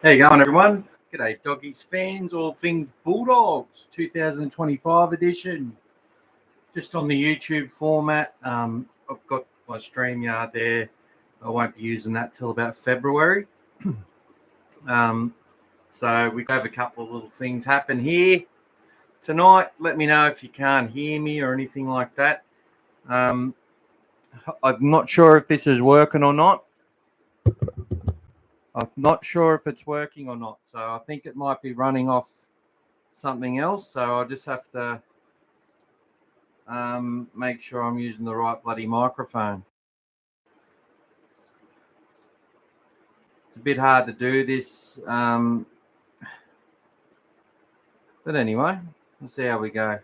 How you going, everyone? G'day, Doggies fans, all things Bulldogs, 2025 edition. Just on the YouTube format. I've got my StreamYard there. I won't be using that till about February. So we have a couple of little things happen here tonight. Let me know if you can't hear me or anything like that. I'm not sure if this is working or not. I'm not sure if it's working or not. So I think it might be running off something else. So I'll just have to make sure I'm using the right bloody microphone. It's a bit hard to do this. But anyway, we'll see how we go.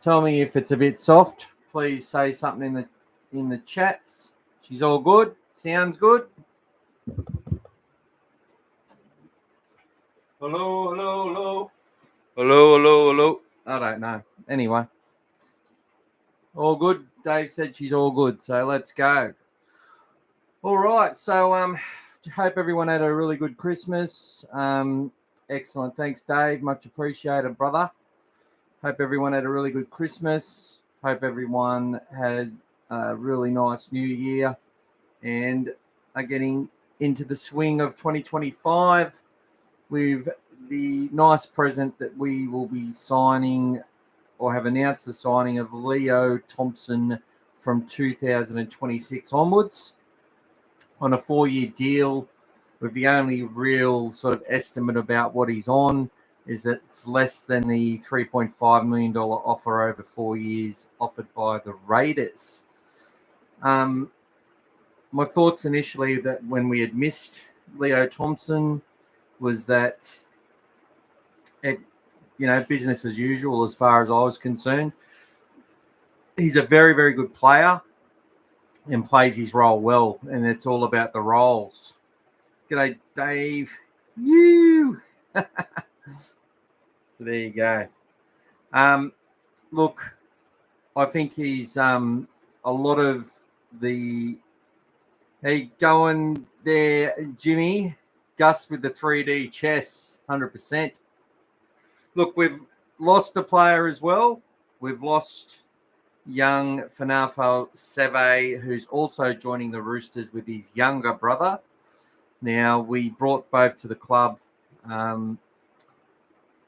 Tell me if it's a bit soft. Please say something in the chats. She's all good. Sounds good. Hello. I don't know. Anyway. All good. Dave said she's all good. So let's go. All right. So hope everyone had a really good Christmas. Excellent. Thanks, Dave. Much appreciated, brother. Hope everyone had a really good Christmas. Hope everyone had a really nice New Year and are getting into the swing of 2025 with the nice present that we will be signing or have announced the signing of Leo Thompson from 2026 onwards on a 4-year deal, with the only real sort of estimate about what he's on is that it's less than the $3.5 million offer over 4 years offered by the Raiders. My thoughts initially that when we had missed Leo Thompson was that business as usual as far as I was concerned. He's a very, very good player and plays his role well, and it's all about the roles. G'day, Dave. You. So there you go. Look, I think he's a lot of the... Hey, going there, Jimmy. Gus with the 3D chess, 100%. Look, we've lost a player as well. We've lost young Fanafo Seve, who's also joining the Roosters with his younger brother. Now, we brought both to the club, and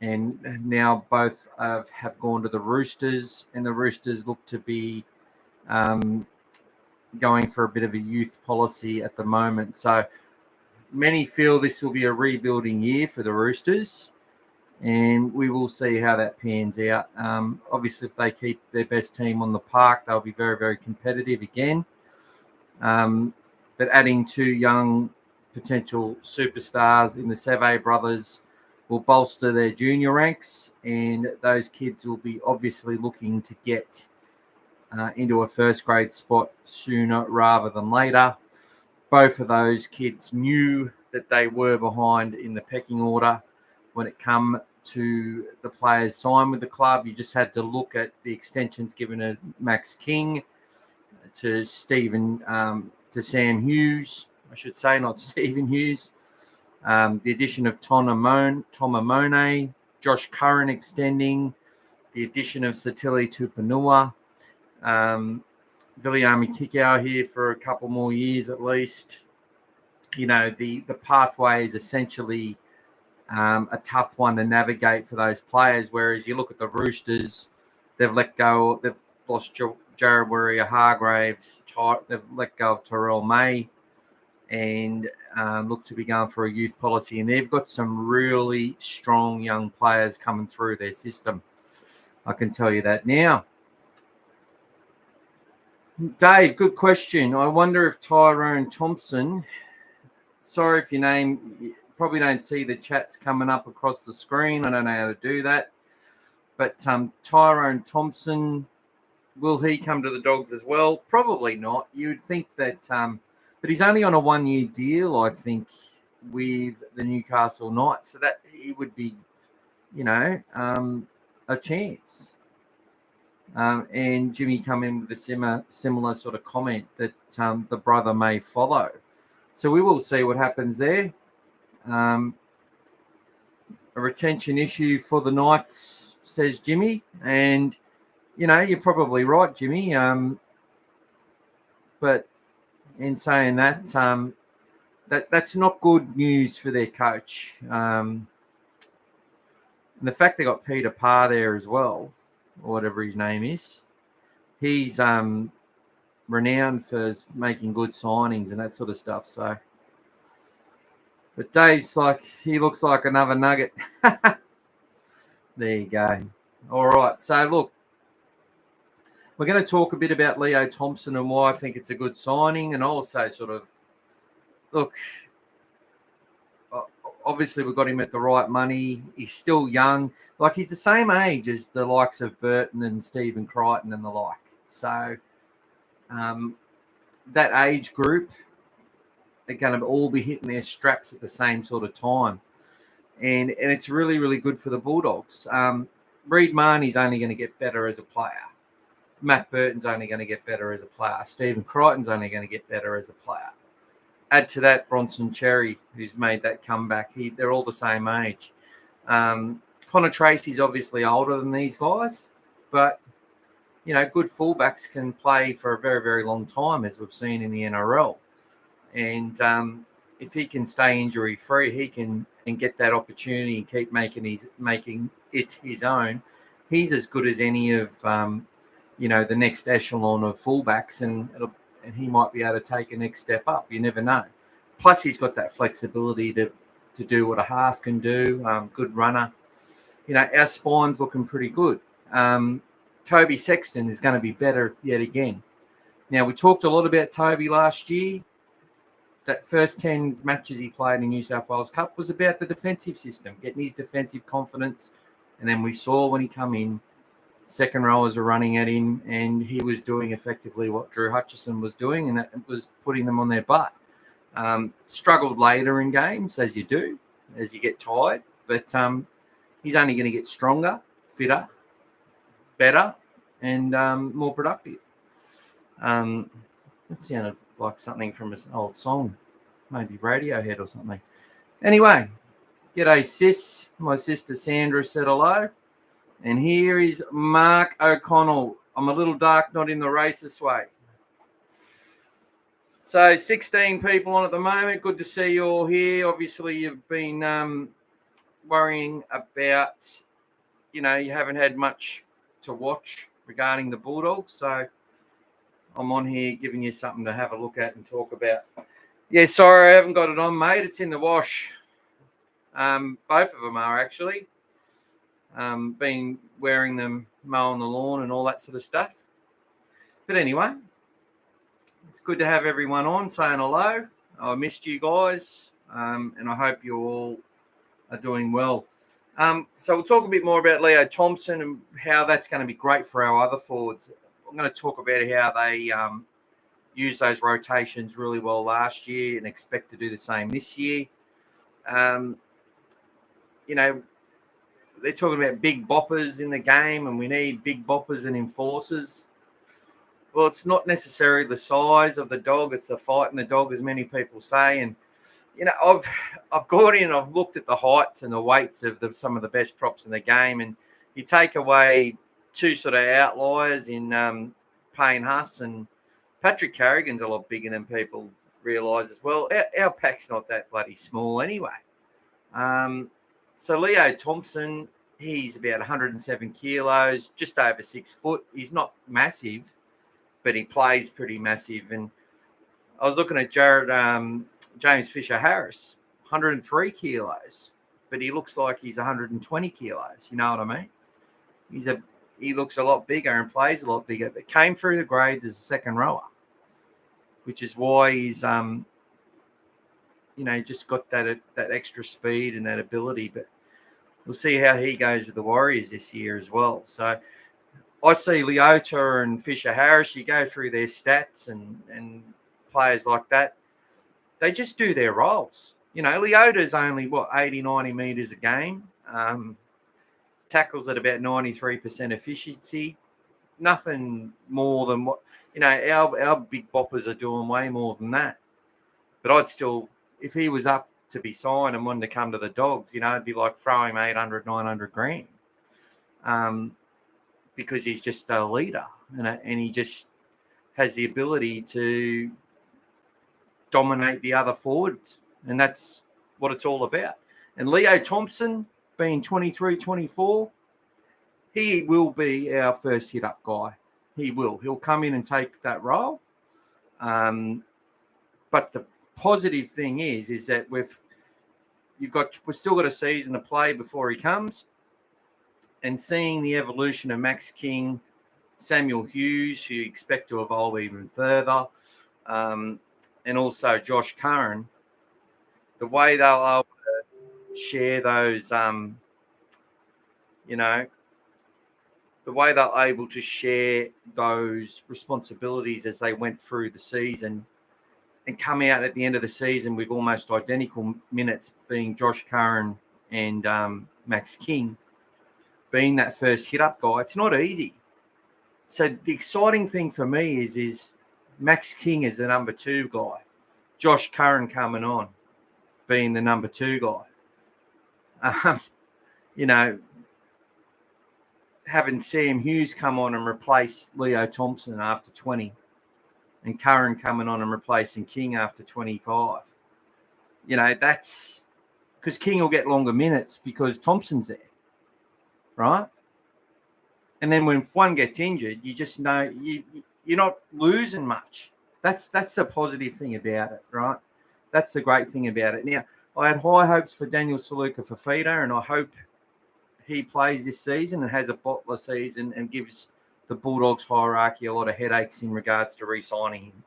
now both have gone to the Roosters, and the Roosters look to be going for a bit of a youth policy at the moment. So many feel this will be a rebuilding year for the Roosters, and we will see how that pans out. Obviously, if they keep their best team on the park, they'll be very, very competitive again. But adding 2 young potential superstars in the Seve brothers will bolster their junior ranks, and those kids will be obviously looking to get into a first grade spot sooner rather than later. Both of those kids knew that they were behind in the pecking order when it come to the players signed with the club. You just had to look at the extensions given to Max King, to Sam Hughes, I should say, not Stephen Hughes. The addition of Tom Amone, Josh Curran extending, the addition of Satili Tupanua, Viliami Kikau here for a couple more years at least. The pathway is essentially a tough one to navigate for those players, whereas you look at the Roosters, they've lost Jared Warrior-Hargraves, they've let go of Terrell May, and look to be going for a youth policy, and they've got some really strong young players coming through their system. I can tell you that now. Dave, good question. I wonder if Tyrone Thompson, sorry if your name, you probably don't see the chats coming up across the screen. I don't know how to do that. But Tyrone Thompson, will he come to the Dogs as well? Probably not. You would think that, but he's only on a 1-year deal, I think, with the Newcastle Knights. So that he would be, a chance. And Jimmy come in with a similar sort of comment that the brother may follow. So we will see what happens there. A retention issue for the Knights, says Jimmy. And, you're probably right, Jimmy. But in saying that, that's not good news for their coach. And the fact they got Peter Parr there as well, or whatever his name is, he's renowned for making good signings and that sort of stuff. So, but Dave's he looks like another nugget. There you go. All right. So look, we're going to talk a bit about Leo Thompson and why I think it's a good signing, and also sort of look. Obviously, we got him at the right money. He's still young. He's the same age as the likes of Burton and Stephen Crichton and the like. So that age group, they're going to all be hitting their straps at the same sort of time. And it's really, really good for the Bulldogs. Reid Marnie's only going to get better as a player. Matt Burton's only going to get better as a player. Stephen Crichton's only going to get better as a player. Add to that Bronson Cherry, who's made that comeback. They're all the same age. Connor Tracy's obviously older than these guys, but, good fullbacks can play for a very, very long time, as we've seen in the NRL. And if he can stay injury-free, he can and get that opportunity and keep making it his own. He's as good as any of, the next echelon of fullbacks, and he might be able to take a next step up. You never know. Plus, he's got that flexibility to do what a half can do. Good runner. Our spine's looking pretty good. Toby Sexton is going to be better yet again. Now, we talked a lot about Toby last year. That first 10 matches he played in New South Wales Cup was about the defensive system, getting his defensive confidence. And then we saw when he come in, second rowers were running at him, and he was doing effectively what Drew Hutchison was doing, and that was putting them on their butt. Struggled later in games, as you do, as you get tired. But he's only going to get stronger, fitter, better, and more productive. That sounded like something from an old song, maybe Radiohead or something. Anyway, g'day, sis. My sister Sandra said hello. And here is Mark O'Connell. I'm a little dark, not in the racist way. So 16 people on at the moment. Good to see you all here. Obviously, you've been worrying about, you haven't had much to watch regarding the Bulldogs. So I'm on here giving you something to have a look at and talk about. Yeah, sorry, I haven't got it on, mate. It's in the wash. Both of them are actually. Been wearing them, mowing the lawn and all that sort of stuff. But anyway, it's good to have everyone on saying hello. I missed you guys, and I hope you all are doing well. So we'll talk a bit more about Leo Thompson and how that's going to be great for our other forwards. I'm going to talk about how they used those rotations really well last year and expect to do the same this year. They're talking about big boppers in the game, and we need big boppers and enforcers. Well, it's not necessarily the size of the dog; it's the fight in the dog, as many people say. And I've gone in, I've looked at the heights and the weights of some of the best props in the game, and you take away two sort of outliers in Payne Huss, and Patrick Carrigan's a lot bigger than people realise as well. Our pack's not that bloody small anyway. So Leo Thompson, he's about 107 kilos, just over 6 foot. He's not massive, but he plays pretty massive. And I was looking at James Fisher-Harris, 103 kilos, but he looks like he's 120 kilos. You know what I mean? He looks a lot bigger and plays a lot bigger, but came through the grades as a second rower, which is why he's just got that extra speed and that ability. But we'll see how he goes with the Warriors this year as well. So I see Leota and Fisher-Harris, you go through their stats and players like that, they just do their roles. Leota's only, 80, 90 metres a game. Tackles at about 93% efficiency. Nothing more than what, our big boppers are doing way more than that. But I'd still, if he was up to be signed and wanted to come to the Dogs, it'd be like throwing him 800, 900 grand. Because he's just a leader and he just has the ability to dominate the other forwards. And that's what it's all about. And Leo Thompson, being 23, 24, he will be our first hit-up guy. He will. He'll come in and take that role. But the positive thing is that we've still got a season to play before he comes. And seeing the evolution of Max King, Samuel Hughes, who you expect to evolve even further, and also Josh Curran, the way they'll able to share those, the way they're able to share those responsibilities as they went through the season and come out at the end of the season with almost identical minutes, being Josh Curran and Max King, being that first hit-up guy. It's not easy. So the exciting thing for me is Max King is the number 2 guy. Josh Curran coming on, being the number 2 guy. Having Sam Hughes come on and replace Leo Thompson after 20, and Curran coming on and replacing King after 25. That's because King will get longer minutes because Thompson's there, right? And then when one gets injured, you just know you're not losing much. That's the positive thing about it, right? That's the great thing about it. Now, I had high hopes for Daniel Saluka-Fafita, and I hope he plays this season and has a bottler season and gives the Bulldogs hierarchy a lot of headaches in regards to re-signing him.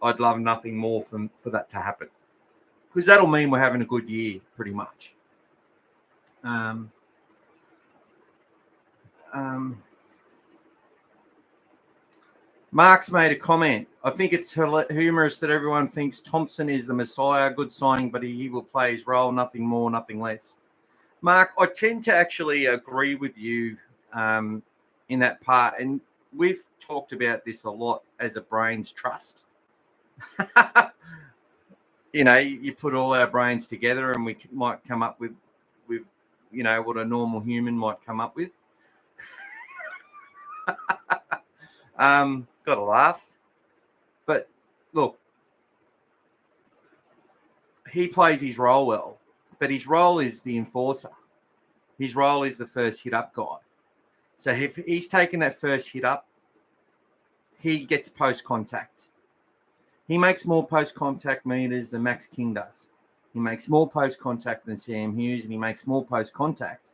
I'd love nothing more for that to happen, because that'll mean we're having a good year, pretty much. Mark's made a comment. I think it's humorous that everyone thinks Thompson is the Messiah. Good signing, but he will play his role, nothing more, nothing less. Mark, I tend to actually agree with you in that part. And we've talked about this a lot as a brains trust. You put all our brains together and we might come up with what a normal human might come up with. Got to laugh. But look, he plays his role well, but his role is the enforcer. His role is the first hit-up guy. So if he's taking that first hit-up, he gets post-contact. He makes more post-contact meters than Max King does. He makes more post-contact than Sam Hughes, and he makes more post-contact,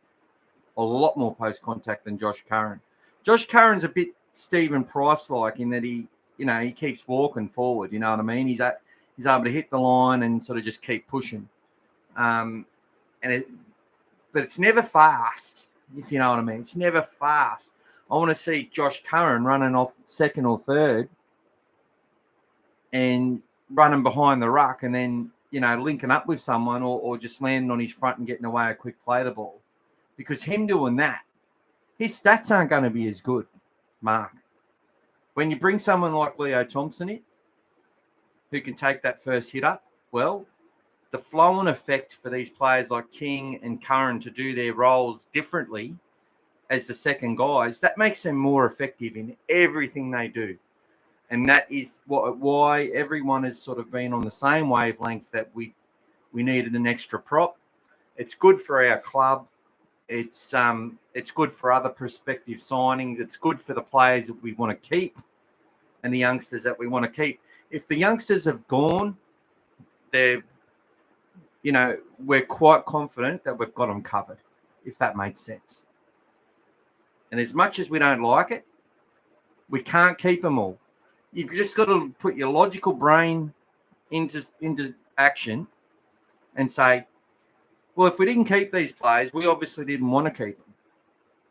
a lot more post-contact than Josh Curran. Josh Curran's a bit Stephen Price-like in that he keeps walking forward. You know what I mean? He's able to hit the line and sort of just keep pushing. But it's never fast, if you know what I mean. It's never fast. I want to see Josh Curran running off second or third and running behind the ruck and then, linking up with someone or just landing on his front and getting away a quick play the ball. Because him doing that, his stats aren't going to be as good, Mark. When you bring someone like Leo Thompson in, who can take that first hit up, well, the flow and effect for these players like King and Curran to do their roles differently as the second guys, that makes them more effective in everything they do. And that is why everyone has sort of been on the same wavelength that we needed an extra prop. It's good for our club. It's good for other prospective signings. It's good for the players that we want to keep and the youngsters that we want to keep. If the youngsters have gone, we're quite confident that we've got them covered, if that makes sense. And as much as we don't like it, we can't keep them all. You've just got to put your logical brain into action and say, well, if we didn't keep these players, we obviously didn't want to keep them.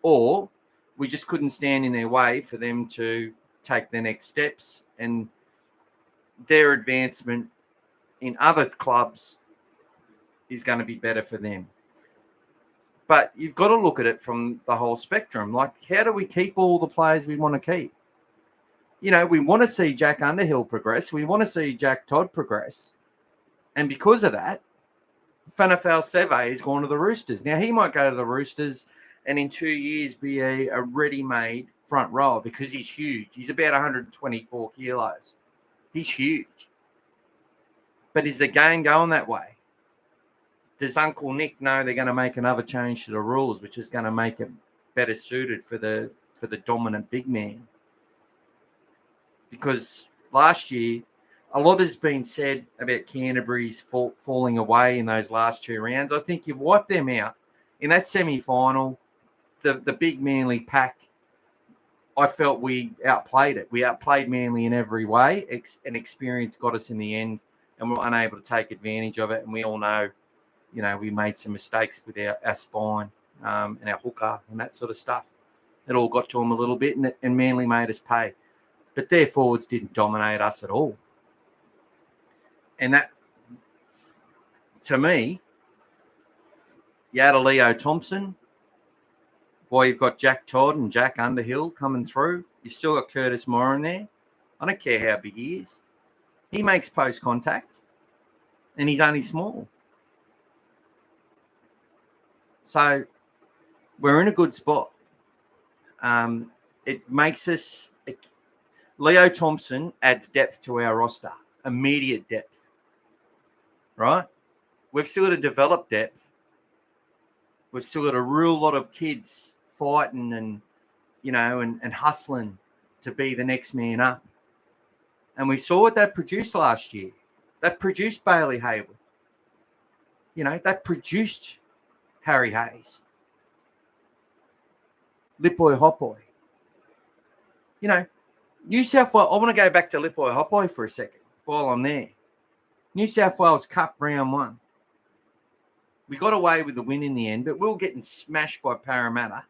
Or we just couldn't stand in their way for them to take their next steps and their advancement in other clubs is going to be better for them. But you've got to look at it from the whole spectrum. Like, how do we keep all the players we want to keep? We want to see Jack Underhill progress. We want to see Jack Todd progress. And because of that, Fanafel Seve is going to the Roosters. Now, he might go to the Roosters and in 2 years be a ready-made front rower because he's huge. He's about 124 kilos. He's huge. But is the game going that way? Does Uncle Nick know they're going to make another change to the rules, which is going to make it better suited for the dominant big man? Because last year, a lot has been said about Canterbury's falling away in those last 2 rounds. I think you wiped them out. In that semi-final, the big Manly pack, I felt we outplayed it. We outplayed Manly in every way, and experience got us in the end, and we were unable to take advantage of it. And we all know, we made some mistakes with our spine and our hooker and that sort of stuff. It all got to them a little bit, and Manly made us pay. But their forwards didn't dominate us at all. And that, to me, you had a Leo Thompson. Boy, you've got Jack Todd and Jack Underhill coming through. You've still got Curtis Moore in there. I don't care how big he is. He makes post contact, and he's only small. So we're in a good spot. It makes us... Leo Thompson adds depth to our roster, immediate depth. Right? We've still got to develop depth. We've still got a real lot of kids fighting and hustling to be the next man up. And we saw what that produced last year. That produced Bailey Hayward. That produced Harry Hayes. Lipoi Hopoi. New South Wales, I want to go back to Lipoi Hopoi for a second while I'm there. New South Wales Cup round 1. We got away with the win in the end, but we were getting smashed by Parramatta.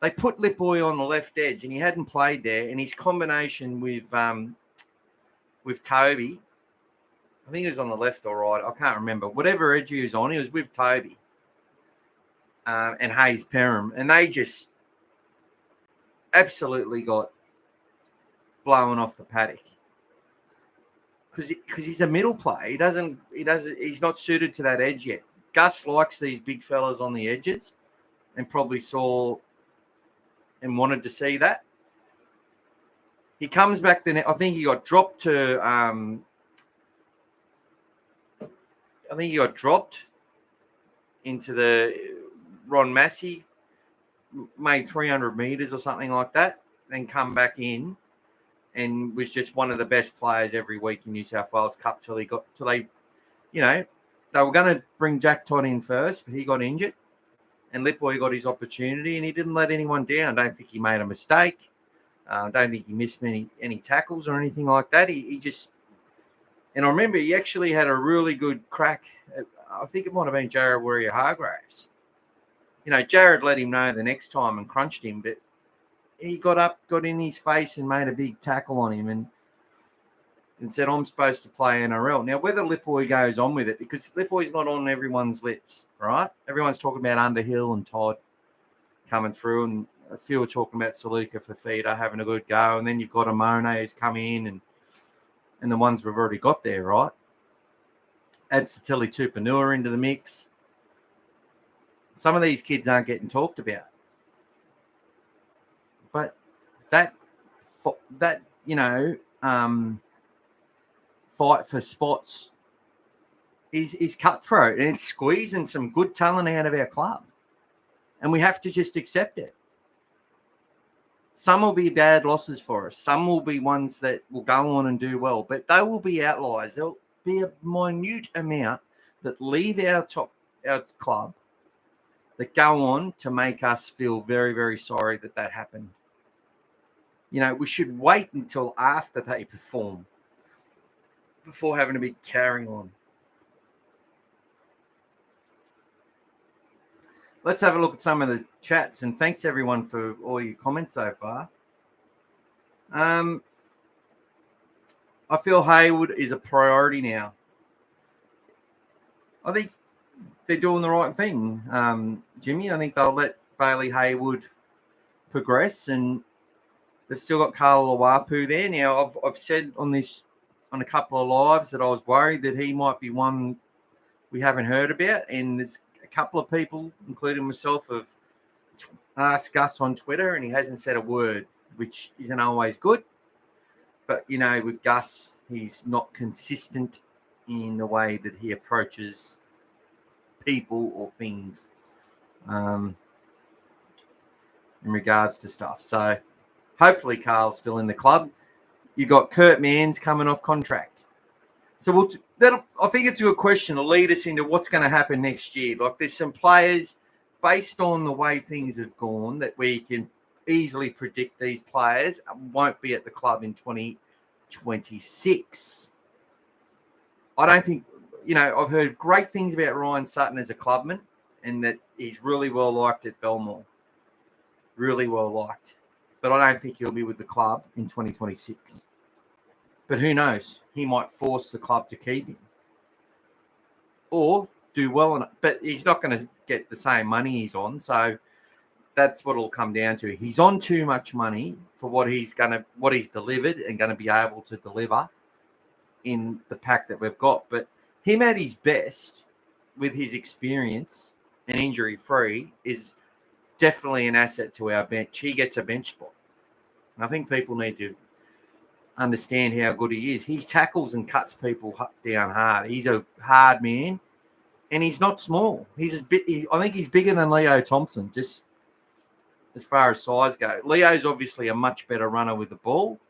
They put Lipoi on the left edge, and he hadn't played there. And his combination with Toby, I think he was on the left or right. I can't remember. Whatever edge he was on, he was with Toby and Hayes Perham, and they just absolutely got blown off the paddock. Because he's a middle player. He's not suited to that edge yet. Gus likes these big fellas on the edges and probably saw and wanted to see that. He comes back then. I think he got dropped to into the Ron Massey, made 300 meters or something like that, then come back in and was just one of the best players every week in New South Wales Cup till they they were going to bring Jack Todd in first, but he got injured and Lipoi got his opportunity and he didn't let anyone down. Don't think he made a mistake. Don't think he missed any tackles or anything like that. He just, and I remember he actually had a really good crack. I think it might have been Jared Warrior-Hargraves. Jared let him know the next time and crunched him, but he got up, got in his face and made a big tackle on him and said, I'm supposed to play NRL. Now, whether Lipoi goes on with it, because Lipoi's not on everyone's lips, right? Everyone's talking about Underhill and Todd coming through, and a few are talking about Saluka Fafita having a good go, and then you've got Amone who's come in, and the ones we've already got there, right? Add Satili Tupanua into the mix. Some of these kids aren't getting talked about. But that fight for spots is cutthroat, and it's squeezing some good talent out of our club. And we have to just accept it. Some will be bad losses for us. Some will be ones that will go on and do well, but they will be outliers. There'll be a minute amount that leave our club that go on to make us feel very, very sorry that happened. We should wait until after they perform before having to be carrying on. Let's have a look at some of the chats, and thanks everyone for all your comments so far. I feel Hayward is a priority now. I think they're doing the right thing, Jimmy. I think they'll let Bailey Hayward progress, and they've still got Carl Lawapu there. Now, I've said on a couple of lives that I was worried that he might be one we haven't heard about. And there's a couple of people, including myself, have asked Gus on Twitter, and he hasn't said a word, which isn't always good. But, with Gus, he's not consistent in the way that he approaches people or things in regards to stuff. So hopefully Carl's still in the club. You got Kurt Manns coming off contract. So I think it's a good question to lead us into what's going to happen next year. Like, there's some players, based on the way things have gone, that we can easily predict these players won't be at the club in 2026. I don't think, I've heard great things about Ryan Sutton as a clubman, and that he's really well liked at Belmore. Really well liked. But I don't think he'll be with the club in 2026. But who knows? He might force the club to keep him. Or do well enough. But he's not going to get the same money he's on. So that's what it'll come down to. He's on too much money for what he's delivered and going to be able to deliver in the pack that we've got. But him at his best, with his experience and injury-free, is definitely an asset to our bench. He gets a bench spot. And I think people need to understand how good he is. He tackles and cuts people down hard. He's a hard man, and he's not small. I think he's bigger than Leo Thompson, just as far as size go. Leo's obviously a much better runner with the ball,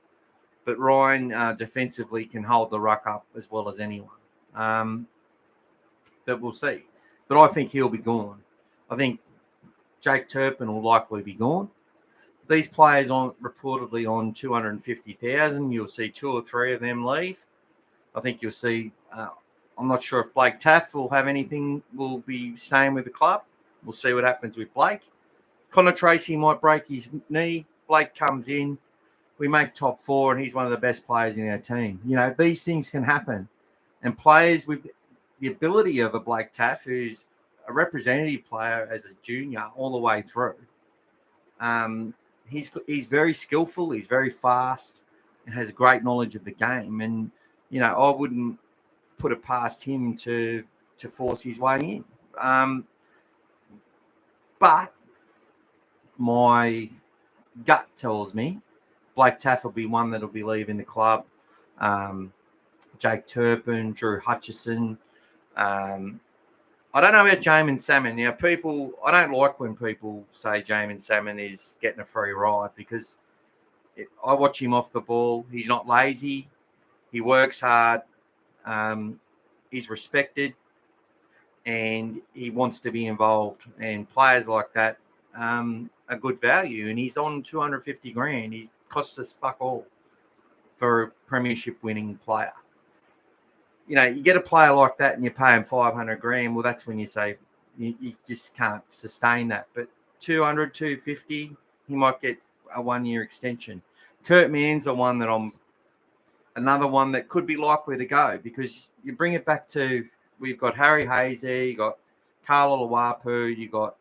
but Ryan defensively can hold the ruck up as well as anyone. But we'll see. But I think he'll be gone. I think Jake Turpin will likely be gone. These players reportedly on 250,000. You'll see 2 or 3 of them leave. I think you'll see. I'm not sure if Blake Taff will be staying with the club. We'll see what happens with Blake. Connor Tracy might break his knee. Blake comes in. We make top 4, and he's one of the best players in our team. These things can happen. And players with the ability of a Blake Taff, who's a representative player as a junior all the way through, he's very skillful, he's very fast, and has great knowledge of the game. And, I wouldn't put it past him to force his way in. But my gut tells me Blake Taff will be one that will be leaving the club. Jake Turpin, Drew Hutchison. I don't know about Jamin Salmon. Now, I don't like when people say Jamin Salmon is getting a free ride, because I watch him off the ball. He's not lazy. He works hard. He's respected, and he wants to be involved. And players like that are good value. And he's on 250 grand. He costs us fuck all for a premiership winning player. You get a player like that and you pay him 500 grand. Well, that's when you say you just can't sustain that. But 200, 250, he might get a 1-year extension. Kurt Mann's another one that could be likely to go, because you bring it back to, we've got Harry Hayes there, you got Carlo Luapu, you got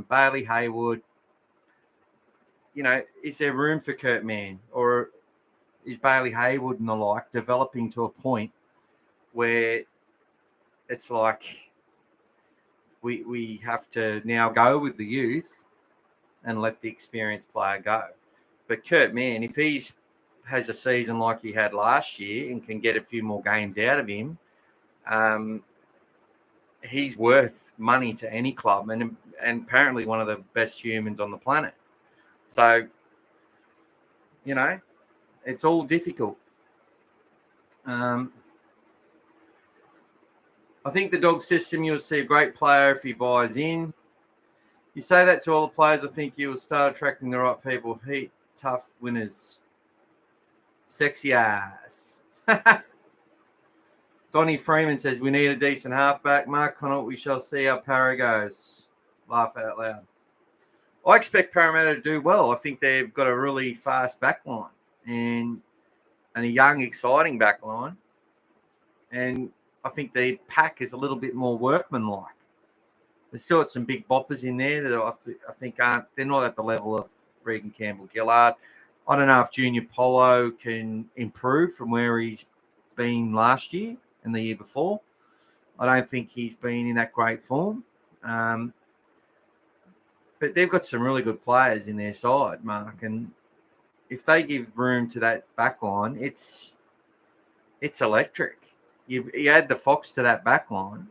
Bailey Haywood. Is there room for Kurt Mann, or is Bailey Haywood and the like developing to a point where it's like we have to now go with the youth and let the experienced player go? But Kurt Mann, if has a season like he had last year and can get a few more games out of him, he's worth money to any club, and apparently one of the best humans on the planet. So, it's all difficult. I think the dog system, you'll see a great player if he buys in. You say that to all the players, I think you will start attracting the right people. Heat, tough winners. Sexy ass. Donnie Freeman says, we need a decent halfback. Mark Connaught, we shall see how Para goes. Laugh out loud. I expect Parramatta to do well. I think they've got a really fast backline and a young, exciting backline. And I think the pack is a little bit more workmanlike. There's still got some big boppers in there that I think they're not at the level of Regan Campbell-Gillard. I don't know if Junior Polo can improve from where he's been last year and the year before. I don't think he's been in that great form. But they've got some really good players in their side, Mark. And if they give room to that back line, it's electric. You add the Fox to that back line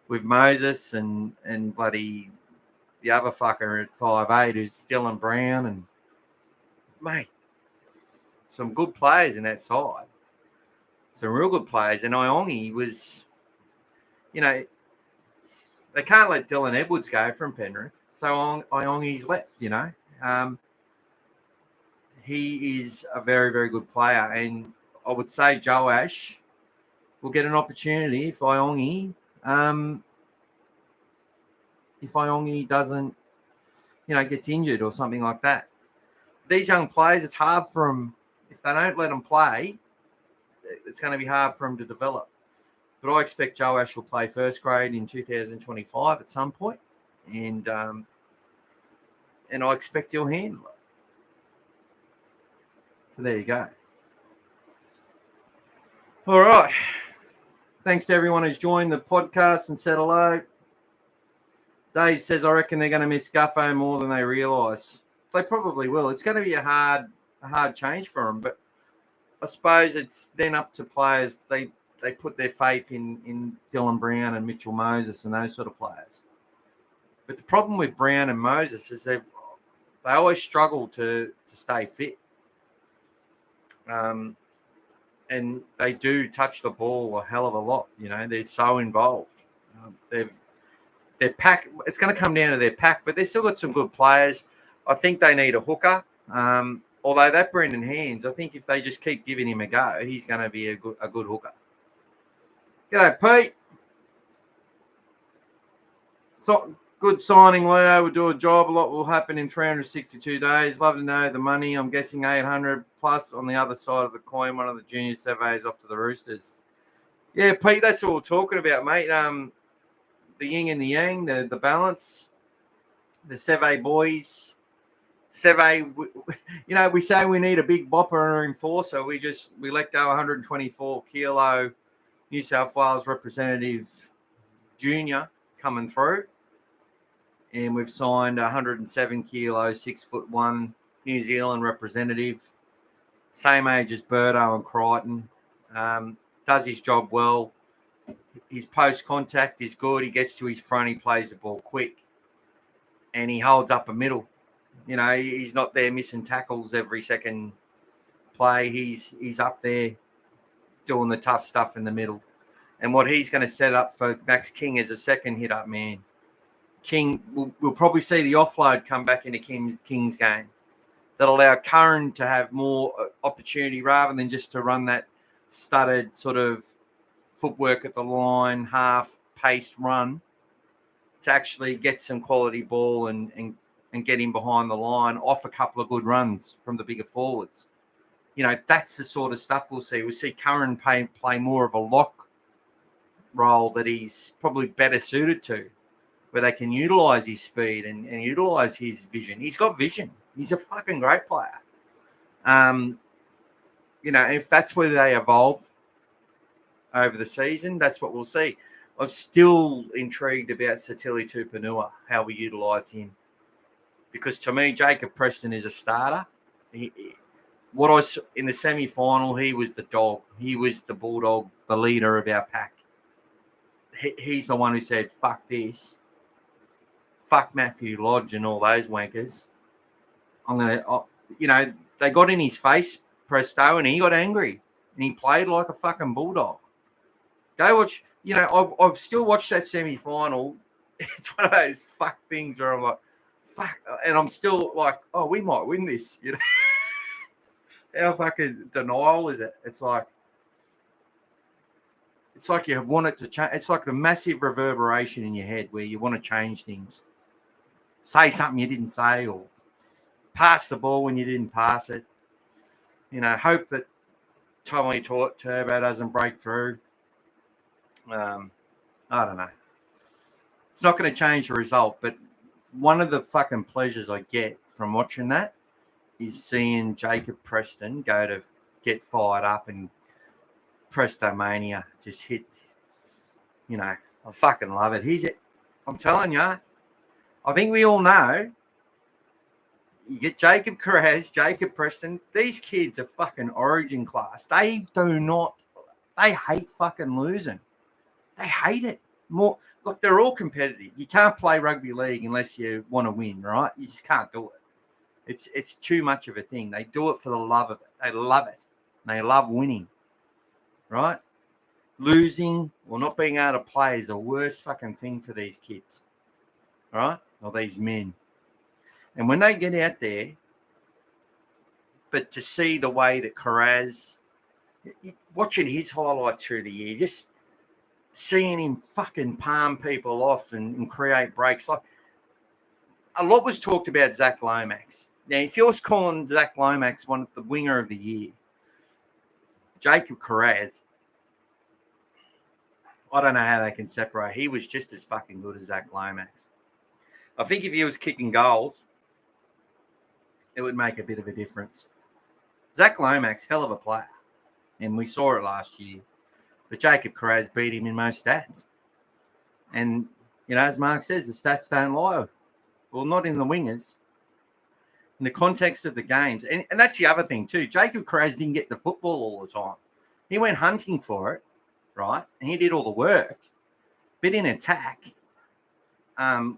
with Moses and bloody the other fucker at 5'8", who's Dylan Brown, and mate, some good players in that side. Some real good players. And Iongi was, they can't let Dylan Edwards go from Penrith. So Iongi's left, He is a very, very good player. And I would say Joe Ash will get an opportunity if Iongi doesn't, gets injured or something like that. These young players, it's hard for them. If they don't let them play, it's going to be hard for them to develop. But I expect Joe Ash will play first grade in 2025 at some point, and I expect he'll handle it. So there you go. All right. Thanks to everyone who's joined the podcast and said hello. Dave says, I reckon they're going to miss Guffo more than they realise. They probably will. It's going to be a hard change for them, but I suppose it's then up to players. They put their faith in Dylan Brown and Mitchell Moses and those sort of players. But the problem with Brown and Moses is they always struggle to stay fit. And they do touch the ball a hell of a lot. They're so involved. Their pack, it's going to come down to their pack, but they've still got some good players. I think they need a hooker. Although that Brendan Hands, I think if they just keep giving him a go, he's going to be a good hooker. G'day, Pete. So good signing, Leo. We'll do a job. A lot will happen in 362 days. Love to know the money. I'm guessing 800 plus on the other side of the coin. One of the junior surveys off to the Roosters. Yeah, Pete, that's what we're talking about, mate. The yin and the yang, the balance, the Seve boys. Seve, we say we need a big bopper enforcer. We let go 124 kilo New South Wales representative junior coming through. And we've signed 107 kilo, 6'1" New Zealand representative. Same age as Birdo and Crichton. Does his job well. His post-contact is good. He gets to his front. He plays the ball quick. And he holds up a middle. He's not there missing tackles every second play. He's up there doing the tough stuff in the middle. And what he's going to set up for Max King is a second hit-up man. King, we'll probably see the offload come back into King's game. That'll allow Curran to have more opportunity rather than just to run that studded sort of footwork at the line, half-paced run, to actually get some quality ball and get him behind the line off a couple of good runs from the bigger forwards. That's the sort of stuff we'll see. We'll see Curran play more of a lock role that he's probably better suited to, where they can utilise his speed and utilise his vision. He's got vision. He's a fucking great player. If that's where they evolve over the season, that's what we'll see. I'm still intrigued about Satili Tupanua, how we utilise him. Because to me, Jacob Preston is a starter. In the semi-final, he was the dog. He was the bulldog, the leader of our pack. He's the one who said, fuck this. Fuck Matthew Lodge and all those wankers. They got in his face, Presto, and he got angry. And he played like a fucking bulldog. Go watch, I've still watched that semi-final. It's one of those fuck things where I'm like, fuck. And I'm still like, oh, we might win this. How fucking denial is it? It's like you want it to change. It's like the massive reverberation in your head where you want to change things. Say something you didn't say, or pass the ball when you didn't pass it. Hope that Tommy Turbo doesn't break through. I don't know. It's not going to change the result, but one of the fucking pleasures I get from watching that is seeing Jacob Preston go to get fired up and Prestomania just hit I fucking love it. I'm telling you, I think we all know. You get Jacob Carraz, Jacob Preston. These kids are fucking origin class. They hate fucking losing. They hate it. Look, they're all competitive. You can't play rugby league unless you want to win, right? You just can't do it. It's too much of a thing. They do it for the love of it. They love it. They love winning, right? Losing or not being able to play is the worst fucking thing for these kids, right? Or these men. And when they get out there, but to see the way that Carraz, watching his highlights through the year, just seeing him fucking palm people off and create breaks. Like, a lot was talked about Zach Lomax. Now, if you're calling Zach Lomax the winger of the year, Jacob Carraz, I don't know how they can separate. He was just as fucking good as Zach Lomax. I think if he was kicking goals, it would make a bit of a difference. Zach Lomax, hell of a player, and we saw it last year. But Jacob Carraz beat him in most stats. And, as Mark says, the stats don't lie. Well, not in the wingers. In the context of the games. And that's the other thing too. Jacob Carraz didn't get the football all the time. He went hunting for it, right? And he did all the work. But in attack,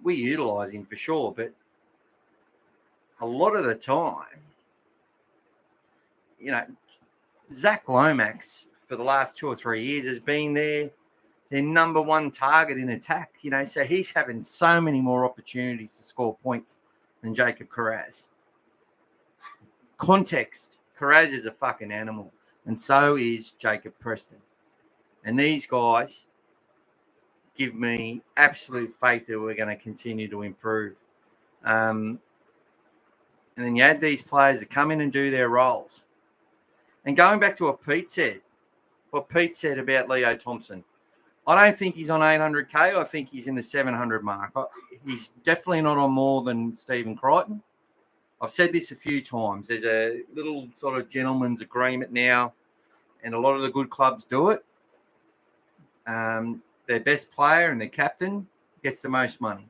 we utilise him for sure. But a lot of the time, Zach Lomax for the last 2 or 3 years has been their number one target in attack. So he's having so many more opportunities to score points than Jacob Carraz. Context, Carraz is a fucking animal, and so is Jacob Preston. And these guys give me absolute faith that we're going to continue to improve. And then you add these players that come in and do their roles. And going back to what Pete said about Leo Thompson, I don't think he's on 800K. I think he's in the 700 mark. He's definitely not on more than Stephen Crichton. I've said this a few times. There's a little sort of gentleman's agreement now, and a lot of the good clubs do it. Their best player and their captain gets the most money.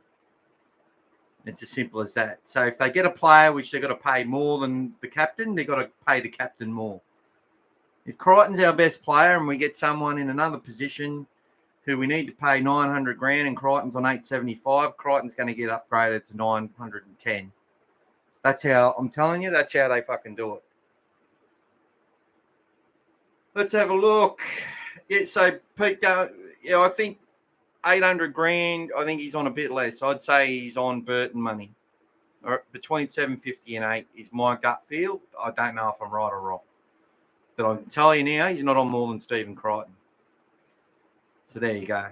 It's as simple as that. So if they get a player which they've got to pay more than the captain, they've got to pay the captain more. If Crichton's our best player and we get someone in another position who we need to pay 900 grand and Crichton's on 875, Crichton's going to get upgraded to 910. That's how, I'm telling you, that's how they fucking do it. Let's have a look. Yeah, so Pete, I think 800 grand, I think he's on a bit less. I'd say he's on Burton money. Or between 750 and 8 is my gut feel. I don't know if I'm right or wrong. But I can tell you now, he's not on more than Stephen Crichton. So there you go.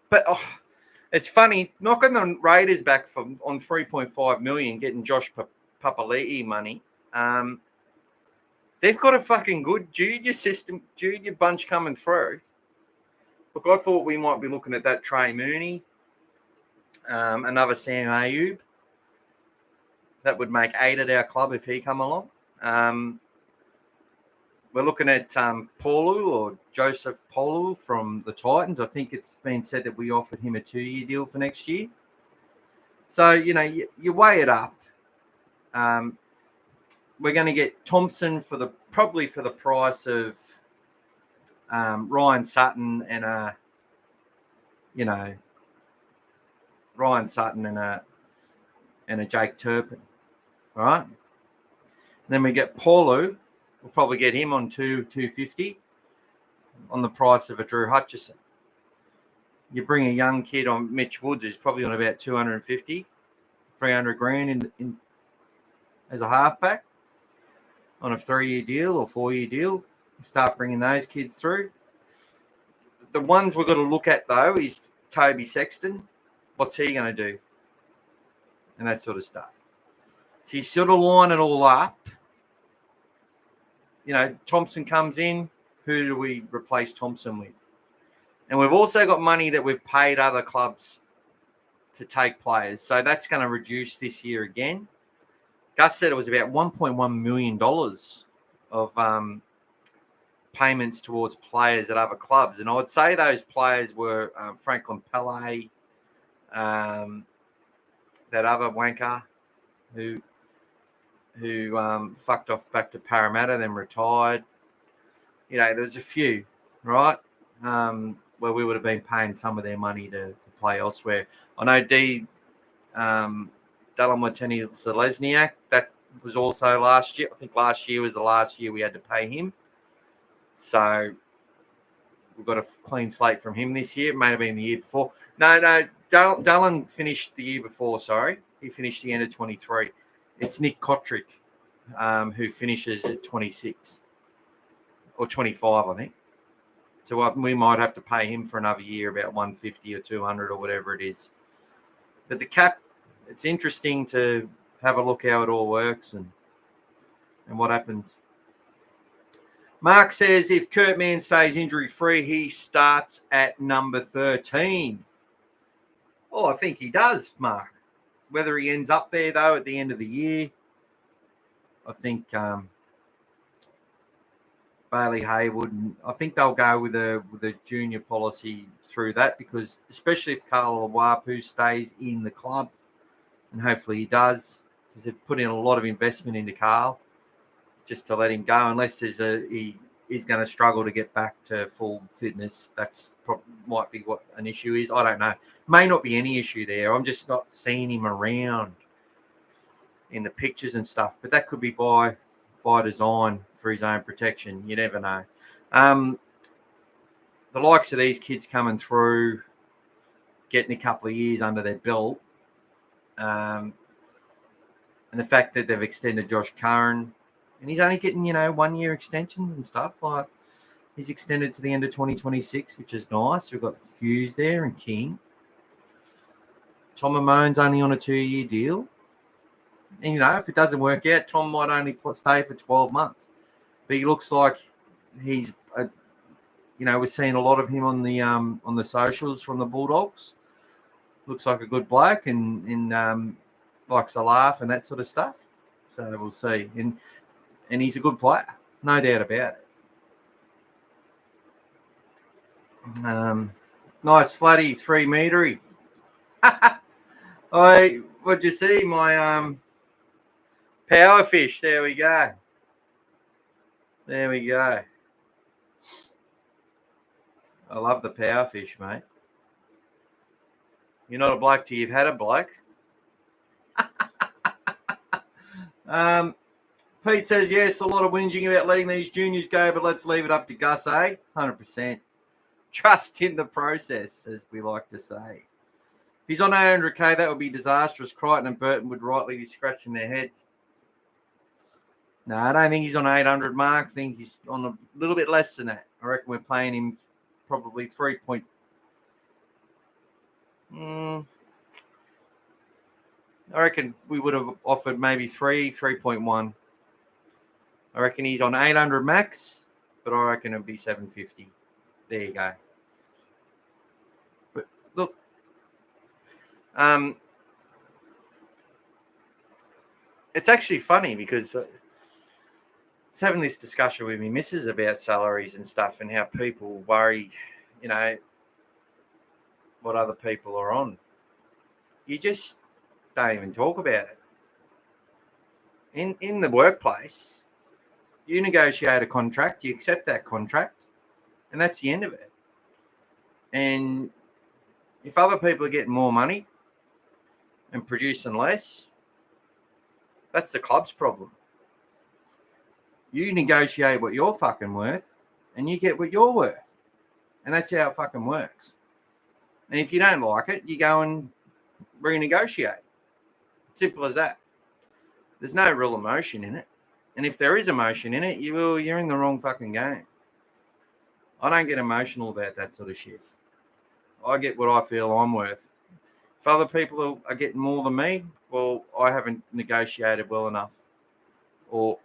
But it's funny, knocking the Raiders back on 3.5 million, getting Josh Papali'i money. They've got a fucking good junior bunch coming through. Look, I thought we might be looking at that Trey Mooney, another Sam Ayoub. That would make 8 at our club if he come along. We're looking at Paulu or Joseph Paulu from the Titans. I think it's been said that we offered him a 2-year deal for next year. So, you weigh it up. We're going to get Thompson probably for the price of Ryan Sutton and a Jake Turpin. All right. Then we get Paulu. We'll probably get him on 250 on the price of a Drew Hutchison. You bring a young kid on Mitch Woods, who's probably on about 250, 300 grand in as a halfback on a 3-year deal or 4-year deal. Start bringing those kids through. The ones we've got to look at, though, is Toby Sexton. What's he going to do? And that sort of stuff. So you sort of line it all up. Thompson comes in. Who do we replace Thompson with? And we've also got money that we've paid other clubs to take players. So that's going to reduce this year again. Gus said it was about $1.1 million of payments towards players at other clubs. And I would say those players were Franklin Pele, that other wanker who fucked off back to Parramatta, then retired. There's a few, right, where we would have been paying some of their money to play elsewhere. I know Dallin Wateni-Zelezniak, that was also last year. I think last year was the last year we had to pay him. So we've got a clean slate from him this year. It may have been the year before. No, Dallin finished the year before, sorry. He finished the end of 23. It's Nick Kotrick, who finishes at 26 or 25, I think. So we might have to pay him for another year, about 150 or 200 or whatever it is. But the cap, it's interesting to have a look how it all works and what happens. Mark says if Kurt Mann stays injury-free, he starts at number 13. Oh, I think he does, Mark. Whether he ends up there, though, at the end of the year, I think Bailey Haywood, I think they'll go with a junior policy through that, because especially if Carl Awapu stays in the club, and hopefully he does, because they've put in a lot of investment into Carl, just to let him go, unless he's going to struggle to get back to full fitness. That's might be what an issue is. I don't know. May not be any issue there. I'm just not seeing him around in the pictures and stuff. But that could be by design for his own protection. You never know. The likes of these kids coming through, getting a couple of years under their belt, and the fact that they've extended Josh Curran, and he's only getting, 1-year extensions and stuff. Like, he's extended to the end of 2026, which is nice. We've got Hughes there and King. Tom Amone's only on a 2-year deal. And, if it doesn't work out, Tom might only stay for 12 months. But he looks like he's, we're seeing a lot of him on the socials from the Bulldogs. Looks like a good bloke and likes to laugh and that sort of stuff. So we'll see. And he's a good player, no doubt about it. Nice flatty 3-metery. What'd you see? My power fish. There we go. I love the power fish, mate. You're not a bloke till you've had a bloke. Pete says, yes, a lot of whinging about letting these juniors go, but let's leave it up to Gus, eh? 100%. Trust in the process, as we like to say. If he's on 800K, that would be disastrous. Crichton and Burton would rightly be scratching their heads. No, I don't think he's on 800, Mark. I think he's on a little bit less than that. I reckon we're playing him probably 3 point... I reckon we would have offered maybe 3.1. I reckon he's on 800 max, but I reckon it'll be 750. There you go. But look, it's actually funny because I was having this discussion with my missus about salaries and stuff and how people worry, what other people are on. You just don't even talk about it. In the workplace, you negotiate a contract, you accept that contract, and that's the end of it. And if other people are getting more money and producing less, that's the club's problem. You negotiate what you're fucking worth, and you get what you're worth. And that's how it fucking works. And if you don't like it, you go and renegotiate. Simple as that. There's no real emotion in it. And if there is emotion in it, you're in the wrong fucking game. I don't get emotional about that sort of shit. I get what I feel I'm worth. If other people are getting more than me, well, I haven't negotiated well enough. Or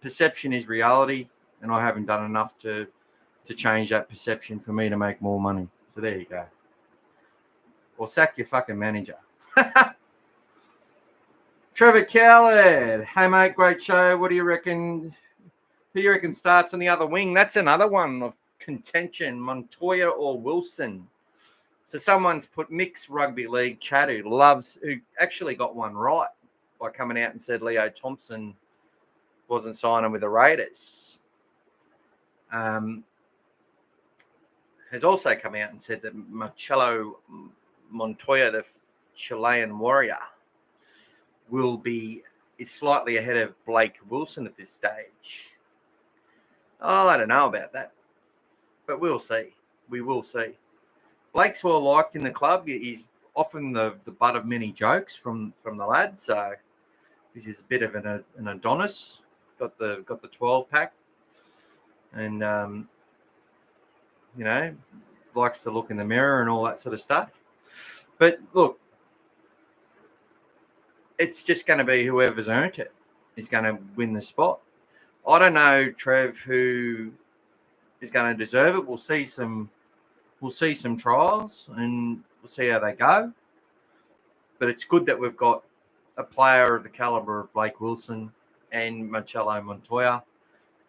perception is reality, and I haven't done enough to change that perception for me to make more money. So there you go. Or sack your fucking manager. Trevor Cowlett. Hey, mate, great show. What do you reckon Who do you reckon starts on the other wing? That's another one of contention, Montoya or Wilson. So someone's put mixed rugby league chat who actually got one right by coming out and said Leo Thompson wasn't signing with the Raiders. Has also come out and said that Marcelo Montoya, the Chilean warrior, is slightly ahead of Blake Wilson at this stage. Oh, I don't know about that, but we'll see. We will see. Blake's well liked in the club. He's often the butt of many jokes from the lads. So this is a bit of an Adonis. Got the 12 pack, and likes to look in the mirror and all that sort of stuff. But look, it's just going to be whoever's earned it is going to win the spot. I don't know, Trev, who is going to deserve it. We'll see some trials and we'll see how they go. But it's good that we've got a player of the caliber of Blake Wilson and Marcelo Montoya,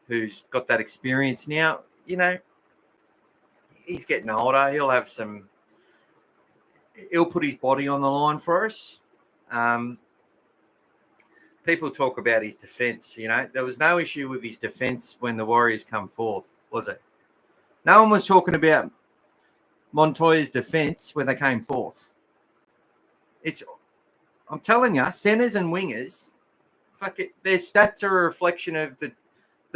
who's got that experience now. He's getting older. He'll put his body on the line for us. People talk about his defence. There was no issue with his defence when the Warriors come fourth, was it? No one was talking about Montoya's defence when they came fourth. I'm telling you, centres and wingers, their stats are a reflection of the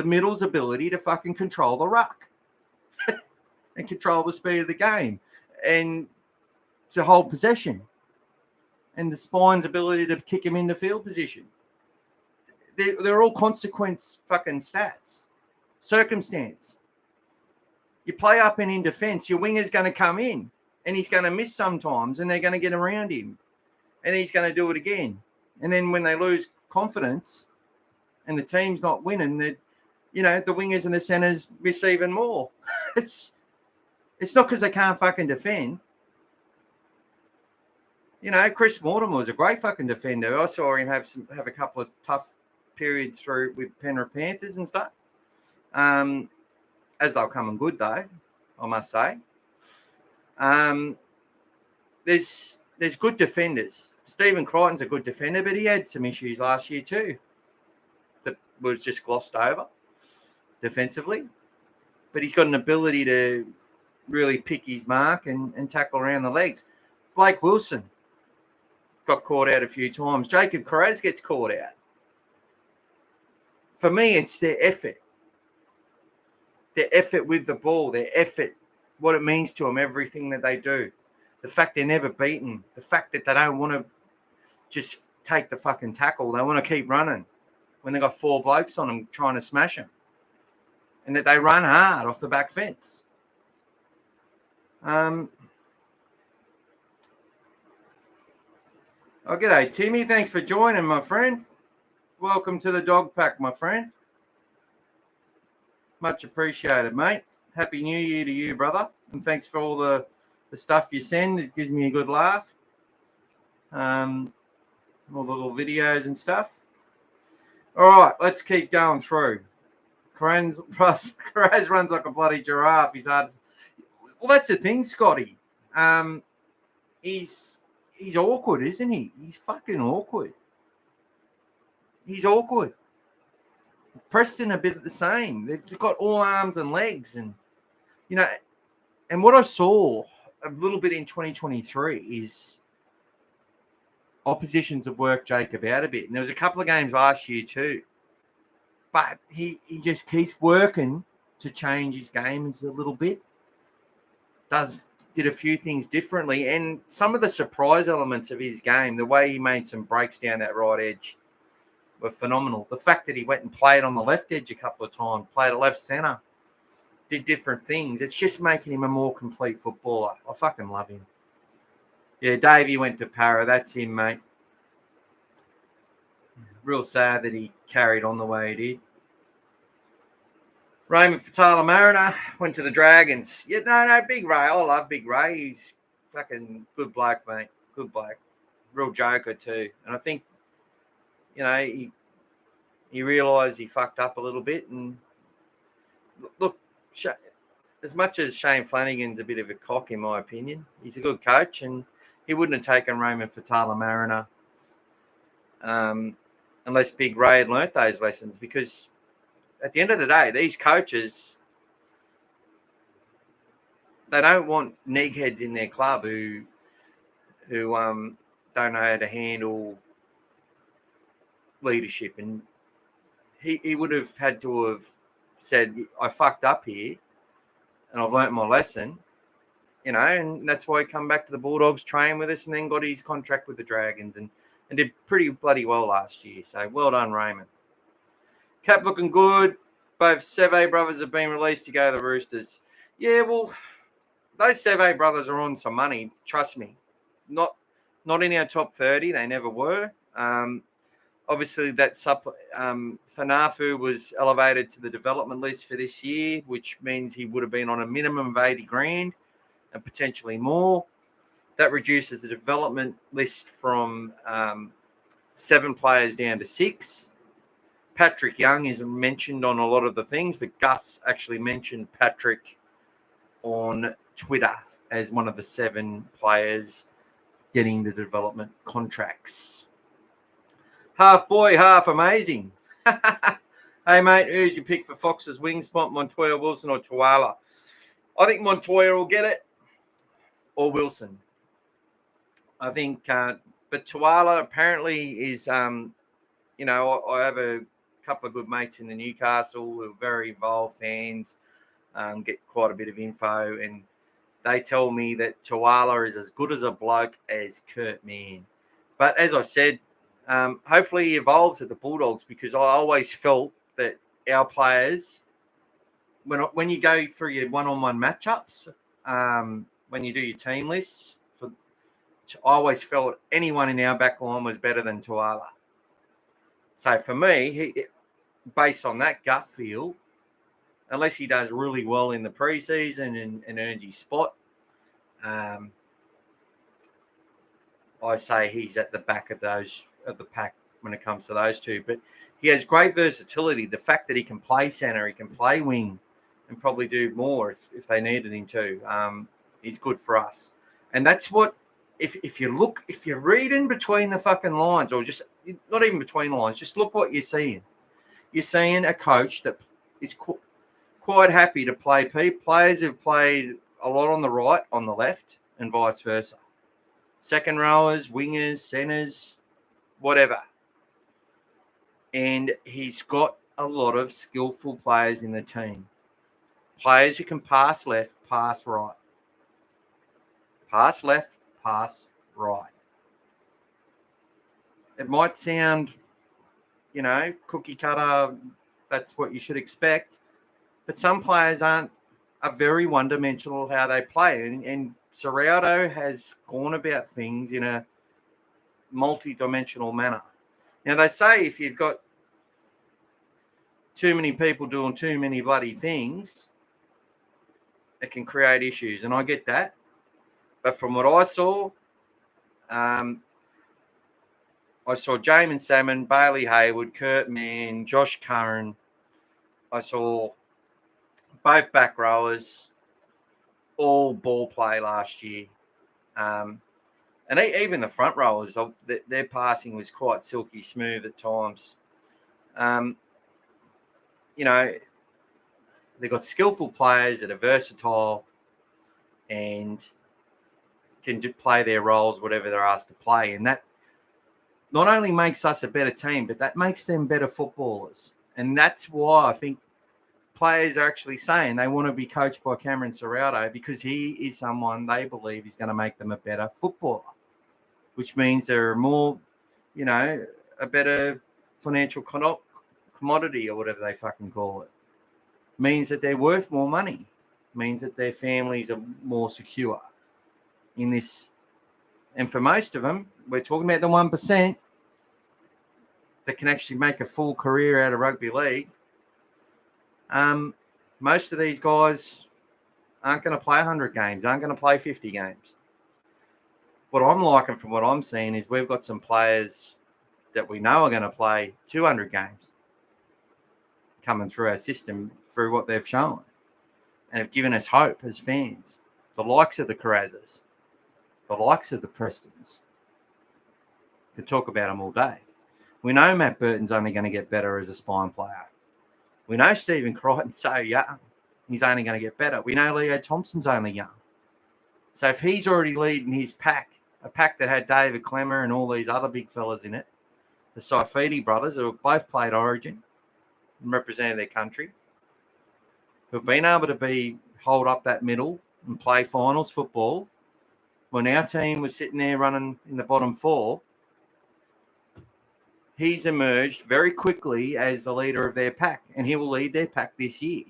middle's ability to fucking control the ruck and control the speed of the game and to hold possession and the spine's ability to kick him into field position. They're all consequence fucking stats. Circumstance. You play up and in defence, your winger's going to come in and he's going to miss sometimes and they're going to get around him and he's going to do it again. And then when they lose confidence and the team's not winning, the wingers and the centres miss even more. It's not because they can't fucking defend. Chris Mortimer was a great fucking defender. I saw him have a couple of tough periods through with Penrith Panthers and stuff. As they'll come and good though, I must say. There's good defenders. Stephen Crichton's a good defender, but he had some issues last year too that was just glossed over defensively. But he's got an ability to really pick his mark and tackle around the legs. Blake Wilson got caught out a few times. Jacob Perez gets caught out. For me, it's their effort. Their effort with the ball, their effort, what it means to them, everything that they do. The fact they're never beaten. The fact that they don't want to just take the fucking tackle. They want to keep running when they got 4 blokes on them trying to smash them. And that they run hard off the back fence. Oh, g'day, Timmy. Thanks for joining, my friend. Welcome to the dog pack, my friend. Much appreciated, mate. Happy New Year to you, brother. And thanks for all the stuff you send. It gives me a good laugh. All the little videos and stuff. All right, let's keep going through. Carraz runs like a bloody giraffe. He's hard to... Well, that's the thing, Scotty. He's awkward, isn't he? He's fucking awkward. He's awkward. Preston a bit of the same. They've got all arms and legs, and and what I saw a little bit in 2023 is oppositions have worked Jacob out a bit. And there was a couple of games last year too. But he just keeps working to change his game a little bit. Did a few things differently. And some of the surprise elements of his game, the way he made some breaks down that right edge, were phenomenal. The fact that he went and played on the left edge a couple of times, played at left centre, did different things. It's just making him a more complete footballer. I fucking love him. Yeah, Davey went to Para. That's him, mate. Real sad that he carried on the way he did. Raymond Fatala Mariner went to the Dragons. Yeah, no, Big Ray. I love Big Ray. He's fucking good bloke, mate. Good bloke. Real joker too. And I think, he realised he fucked up a little bit and look, as much as Shane Flanagan's a bit of a cock, in my opinion, he's a good coach, and he wouldn't have taken Raymond Fatala Mariner unless Big Ray had learnt those lessons. Because at the end of the day, these coaches, they don't want neckheads in their club who don't know how to handle leadership. And he would have had to have said, I fucked up here and I've learnt my lesson, and that's why he come back to the Bulldogs, train with us, and then got his contract with the Dragons and did pretty bloody well last year. So well done, Raymond. Cap looking good. Both Seve brothers have been released to go to the Roosters. Yeah, well, those Seve brothers are on some money, trust me. Not in our top 30, they never were. Obviously, that Fanafu was elevated to the development list for this year, which means he would have been on a minimum of 80 grand and potentially more. That reduces the development list from 7 players down to 6. Patrick Young is mentioned on a lot of the things, but Gus actually mentioned Patrick on Twitter as one of the 7 players getting the development contracts. Half boy, half amazing. Hey, mate, who's your pick for Fox's wing spot, Montoya, Wilson, or Tuala? I think Montoya will get it, or Wilson. I think, but Tuala apparently is, I have a couple of good mates in the Newcastle who are very involved fans, get quite a bit of info, and they tell me that Tuala is as good as a bloke as Kurt Mann. But as I said, hopefully he evolves at the Bulldogs, because I always felt that our players, when you go through your one-on-one matchups, when you do your team lists, I always felt anyone in our back line was better than Tuala. So for me, based on that gut feel, unless he does really well in the preseason and earns his spot, I say he's at the back of the pack when it comes to those two. But he has great versatility. The fact that he can play center, he can play wing, and probably do more if they needed him to, is good for us. And that's what, if you're reading between the fucking lines, or just not even between lines, just look what you're seeing. You're seeing a coach that is quite happy to play players who've played a lot on the right, on the left, and vice versa. Second rowers, wingers, centers, whatever. And he's got a lot of skillful players in the team. Players who can pass left, pass right. Pass left, pass right. It might sound, cookie cutter, that's what you should expect. But some players are very one-dimensional how they play. And Serrauto has gone about things in a multi-dimensional manner. Now, they say if you've got too many people doing too many bloody things, it can create issues. And I get that. But from what I saw Jamin Salmon, Bailey Hayward, Kurt Mann, Josh Curran. I saw both back rowers, all ball play last year. And even the front rowers, their passing was quite silky smooth at times. They've got skillful players that are versatile and can play their roles, whatever they're asked to play. And that not only makes us a better team, but that makes them better footballers. And that's why I think players are actually saying they want to be coached by Cameron Serrauto, because he is someone they believe is going to make them a better footballer, which means they're more, a better financial commodity or whatever they fucking call it. Means that they're worth more money. Means that their families are more secure in this. And for most of them, we're talking about the 1% that can actually make a full career out of rugby league. Most of these guys aren't going to play 100 games, aren't going to play 50 games. What I'm liking from what I'm seeing is we've got some players that we know are going to play 200 games coming through our system through what they've shown and have given us hope as fans. The likes of the Carrazzas, the likes of the Prestons. Could talk about them all day. We know Matt Burton's only going to get better as a spine player. We know Stephen Crichton's so young. He's only going to get better. We know Leo Thompson's only young. So if he's already leading his pack, a pack that had David Clemmer and all these other big fellas in it, the Saifidi brothers, who have both played Origin and represented their country, who have been able to hold up that middle and play finals football, when our team was sitting there running in the bottom four, he's emerged very quickly as the leader of their pack, and he will lead their pack this year.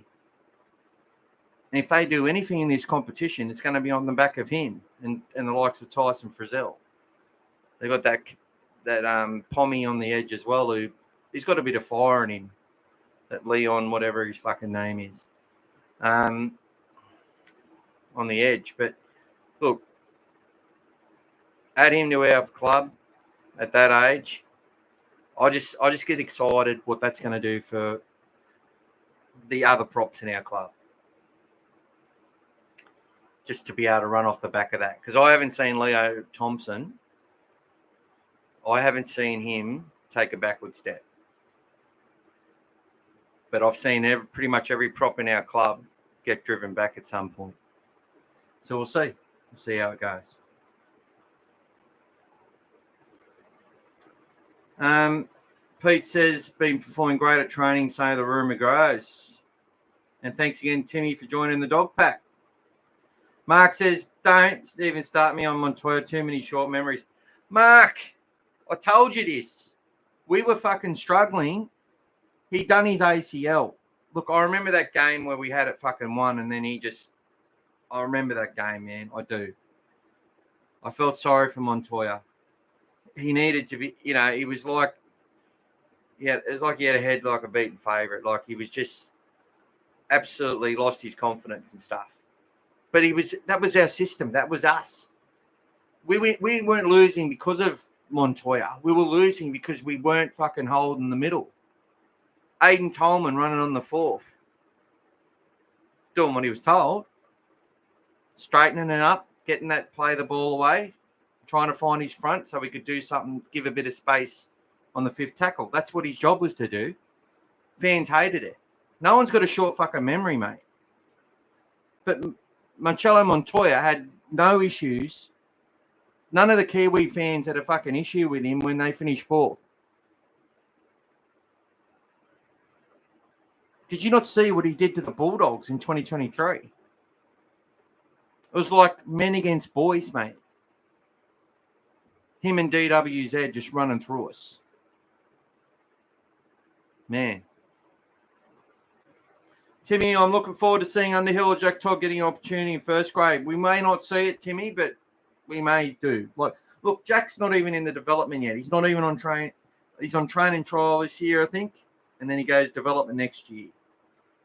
And if they do anything in this competition, it's going to be on the back of him and the likes of Tyson Frizzell. They've got that Pommy on the edge as well, who he's got a bit of fire in him. That Leon, whatever his fucking name is, on the edge. But look, add him to our club at that age. I just get excited what that's going to do for the other props in our club. Just to be able to run off the back of that. Because I haven't seen Leo Thompson. I haven't seen him take a backward step. But I've seen pretty much every prop in our club get driven back at some point. So we'll see. We'll see how it goes. Pete says, been performing great at training, so the rumour grows. And thanks again, Timmy, for joining the dog pack. Mark says, don't even start me on Montoya. Too many short memories. Mark, I told you this. We were fucking struggling. He'd done his ACL. Look, I remember that game where we had it fucking won, and then I remember that game, man. I do. I felt sorry for Montoya. He needed to be, he was like, it was like he had a head like a beaten favourite. Like he was just absolutely lost his confidence and stuff. But that was our system. That was us. We weren't losing because of Montoya. We were losing because we weren't fucking holding the middle. Aiden Tolman running on the fourth. Doing what he was told. Straightening it up. Getting that play the ball away. Trying to find his front so we could do something, give a bit of space on the fifth tackle. That's what his job was to do. Fans hated it. No one's got a short fucking memory, mate. But Marcelo Montoya had no issues. None of the Kiwi fans had a fucking issue with him when they finished fourth. Did you not see what he did to the Bulldogs in 2023? It was like men against boys, mate. Him and DWZ just running through us. Man. Timmy, I'm looking forward to seeing Underhill or Jack Todd getting an opportunity in first grade. We may not see it, Timmy, but we may do. Look, Jack's not even in the development yet. He's not even on train. He's on training trial this year, I think, and then he goes development next year.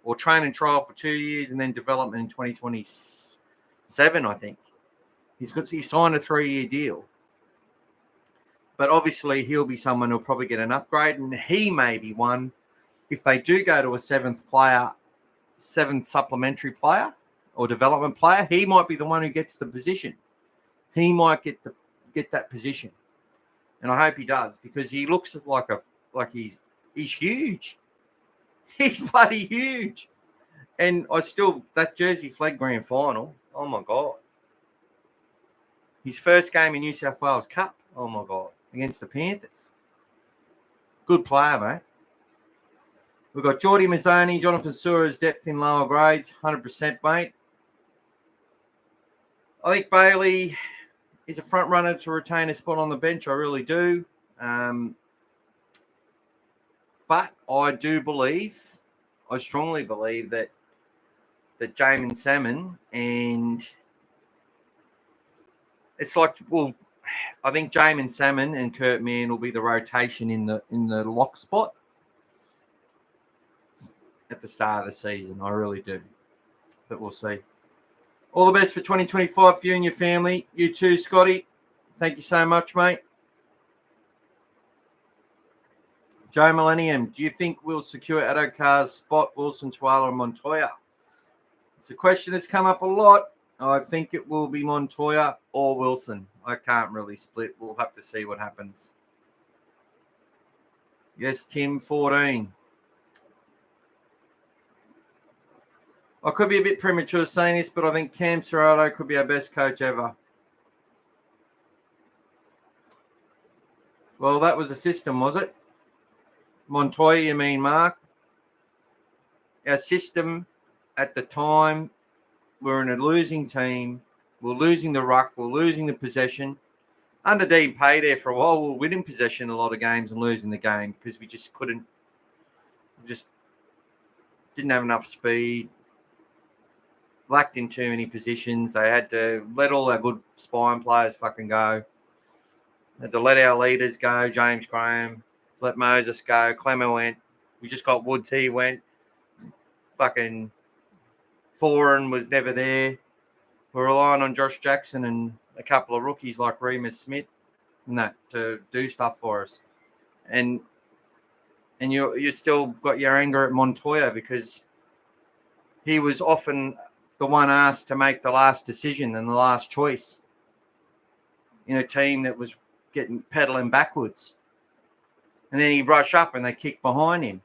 Or training trial for 2 years and then development in 2027, I think. He signed a 3-year deal. But obviously he'll be someone who'll probably get an upgrade, and he may be one, if they do go to a seventh supplementary player or development player, he might be the one who gets the position. He might get that position. And I hope he does, because he looks like he's huge. He's bloody huge. And that Jersey Flag Grand Final, oh my God. His first game in New South Wales Cup, oh my God, against the Panthers. Good player, mate. We've got Geordie Mazzoni, Jonathan Sewer's depth in lower grades, 100%, mate. I think Bailey is a front runner to retain a spot on the bench. I really do. But I strongly believe that Jamin Salmon, and it's like, well, I think Jamin Salmon and Kurt Mann will be the rotation in the lock spot at the start of the season. I really do. But we'll see. All the best for 2025 for you and your family. You too, Scotty. Thank you so much, mate. Joe Millennium, do you think we'll secure Addo-Carr's spot, Wilson, Tuala, and Montoya? It's a question that's come up a lot. I think it will be Montoya or Wilson. I can't really split. We'll have to see what happens. Yes, Tim, 14. I could be a bit premature saying this, but I think Cam Serrato could be our best coach ever. Well, that was the system, was it? Montoya, you mean, Mark? Our system at the time, we're in a losing team. We're losing the ruck. We're losing the possession. Under Dean Pay there for a while, we were winning possession a lot of games and losing the game because we just couldn't. We just didn't have enough speed. Lacked in too many positions. They had to let all our good spine players fucking go. They had to let our leaders go. James Graham, let Moses go. Clemmer went. We just got Woods. He went. Fucking Foran was never there. We're relying on Josh Jackson and a couple of rookies like Remus Smith and that to do stuff for us. And you still got your anger at Montoya because he was often the one asked to make the last decision and the last choice in a team that was getting pedaling backwards. And then he'd rush up and they kick behind him.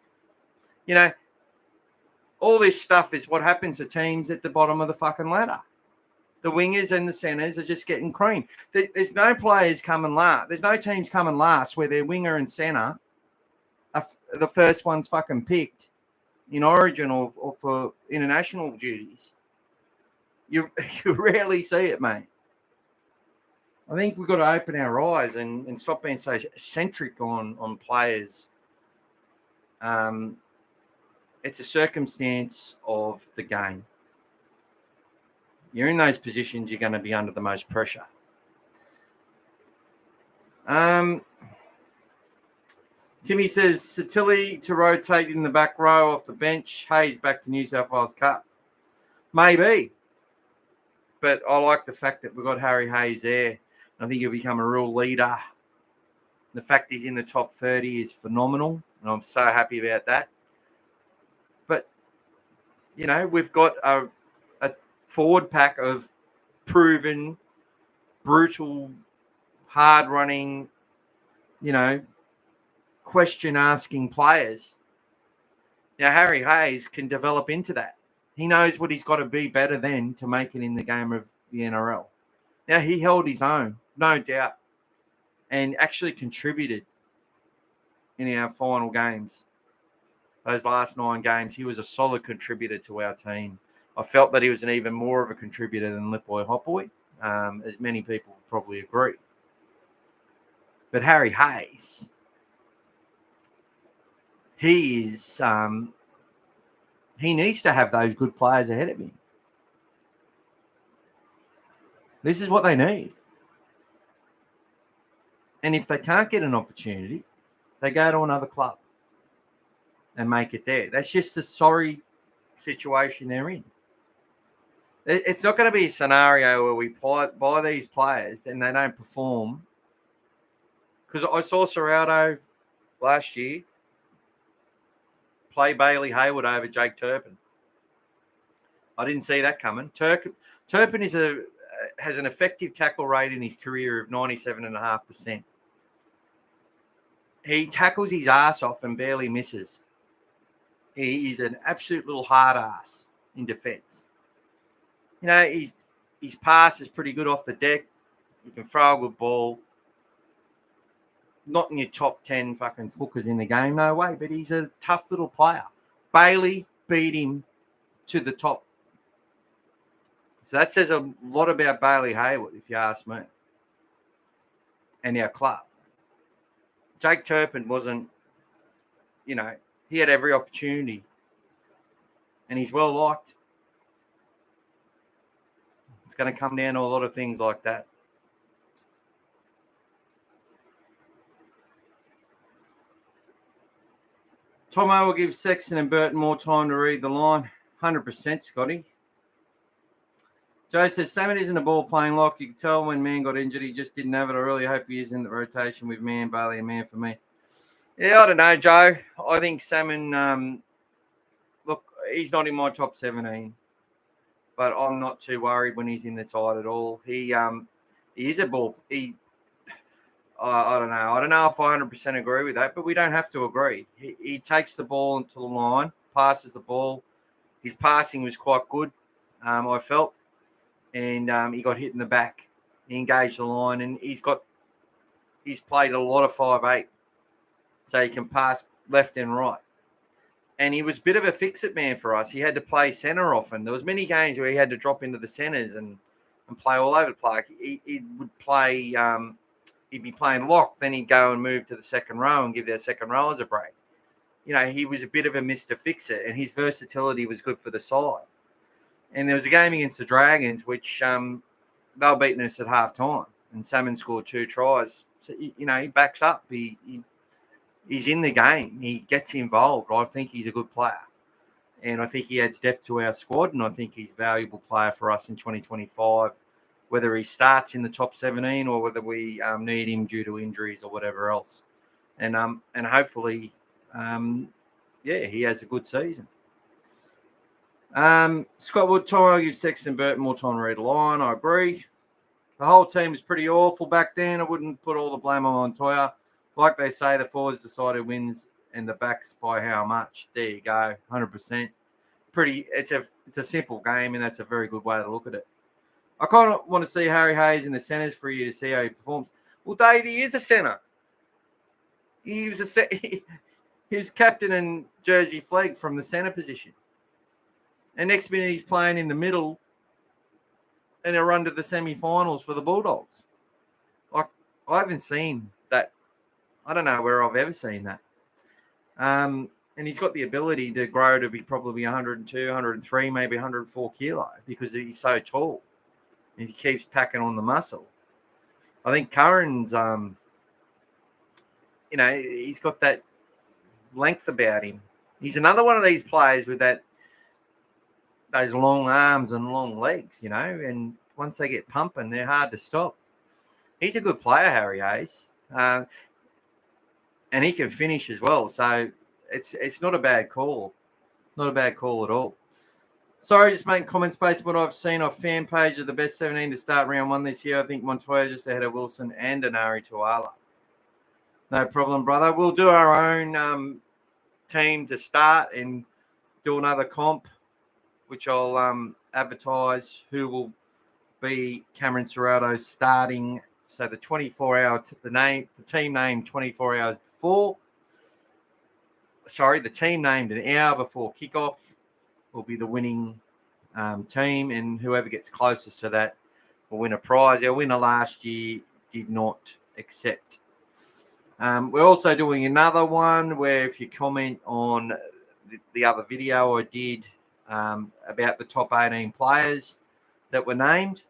You know, all this stuff is what happens to teams at the bottom of the fucking ladder. The wingers and the centres are just getting creamed. There's no players coming last. There's no teams coming last where their winger and centre are the first ones fucking picked in Origin or for international duties. You rarely see it, mate. I think we've got to open our eyes and stop being so centric on players. It's a circumstance of the game. You're in those positions, you're going to be under the most pressure. Timmy says, Satilli to rotate in the back row off the bench. Hayes back to New South Wales Cup. Maybe. But I like the fact that we've got Harry Hayes there. I think he'll become a real leader. The fact he's in the top 30 is phenomenal, and I'm so happy about that. But, you know, we've got a forward pack of proven, brutal, hard-running, you know, question-asking players. Now, Harry Hayes can develop into that. He knows what he's got to be better than to make it in the game of the NRL. Now, he held his own, no doubt, and actually contributed in our final games. Those last 9 games, he was a solid contributor to our team. I felt that he was an even more of a contributor than Lipboy Hopboy, as many people probably agree. But Harry Hayes, he is... he needs to have those good players ahead of him. This is what they need. And if they can't get an opportunity, they go to another club and make it there. That's just the sorry situation they're in. It's not going to be a scenario where we buy these players and they don't perform. Because I saw Serrato last year play Bailey Hayward over Jake Turpin. I didn't see that coming. Turpin has an effective tackle rate in his career of 97.5%. He tackles his ass off and barely misses. He is an absolute little hard ass in defence. You know, his pass is pretty good off the deck. He can throw a good ball. Not in your top 10 fucking hookers in the game, no way, but he's a tough little player. Bailey beat him to the top. So that says a lot about Bailey Hayward, if you ask me, and our club. Jake Turpin wasn't, you know, he had every opportunity, and he's well liked. It's going to come down to a lot of things like that. Tomo will give Sexton and Burton more time to read the line. 100%, Scotty. Joe says, Salmon isn't a ball-playing lock. You can tell when Man got injured, he just didn't have it. I really hope he is in the rotation with Man, Bailey, and Man for me. Yeah, I don't know, Joe. I think Salmon, look, he's not in my top 17, but I'm not too worried when he's in the side at all. He is a ball. I don't know. I don't know if I 100% agree with that, but we don't have to agree. He takes the ball into the line, passes the ball. His passing was quite good, I felt, and he got hit in the back. He engaged the line, and he's played a lot of 5'8", so he can pass left and right. And he was a bit of a fix-it man for us. He had to play centre often. There was many games where he had to drop into the centres and play all over the place. He would play. He'd be playing lock, then he'd go and move to the second row and give their second rowers a break. He was a bit of a Mr. Fix-It, and his versatility was good for the side. And there was a game against the Dragons, which they were beating us at half-time, and Salmon scored 2 tries. So, he backs up. He's in the game. He gets involved. I think he's a good player. And I think he adds depth to our squad, and I think he's a valuable player for us in 2025, whether he starts in the top 17 or whether we need him due to injuries or whatever else. And hopefully, he has a good season. Scott Wood, time gives Sexton Burton more time to read a line. I agree. The whole team was pretty awful back then. I wouldn't put all the blame on Montoya. Like they say, the forwards decide who wins and the backs by how much. There you go, 100%. It's a simple game, and that's a very good way to look at it. I kind of want to see Harry Hayes in the centres for you to see how he performs. Well, Dave, he is a centre. He was captain and jersey flag from the centre position. And next minute he's playing in the middle in a run to the semi-finals for the Bulldogs. Like, I haven't seen that. I don't know where I've ever seen that. And he's got the ability to grow to be probably 102, 103, maybe 104 kilo because he's so tall. And he keeps packing on the muscle. I think Curran's, he's got that length about him. He's another one of these players with those long arms and long legs, and once they get pumping, they're hard to stop. He's a good player, Harry Hayes, and he can finish as well. So it's not a bad call. Not a bad call at all. Sorry, just making comments based on what I've seen off fan page of the best 17 to start round 1 this year. I think Montoya just ahead of Wilson and Anari Tuala. No problem, brother. We'll do our own team to start and do another comp, which I'll advertise who will be Cameron Serrato's starting. So the 24-hour, the team named 24 hours before. Sorry, the team named an hour before kickoff will be the winning team, and whoever gets closest to that will win a prize. Our winner last year did not accept. We're also doing another one where if you comment on the other video I did about the top 18 players that were named,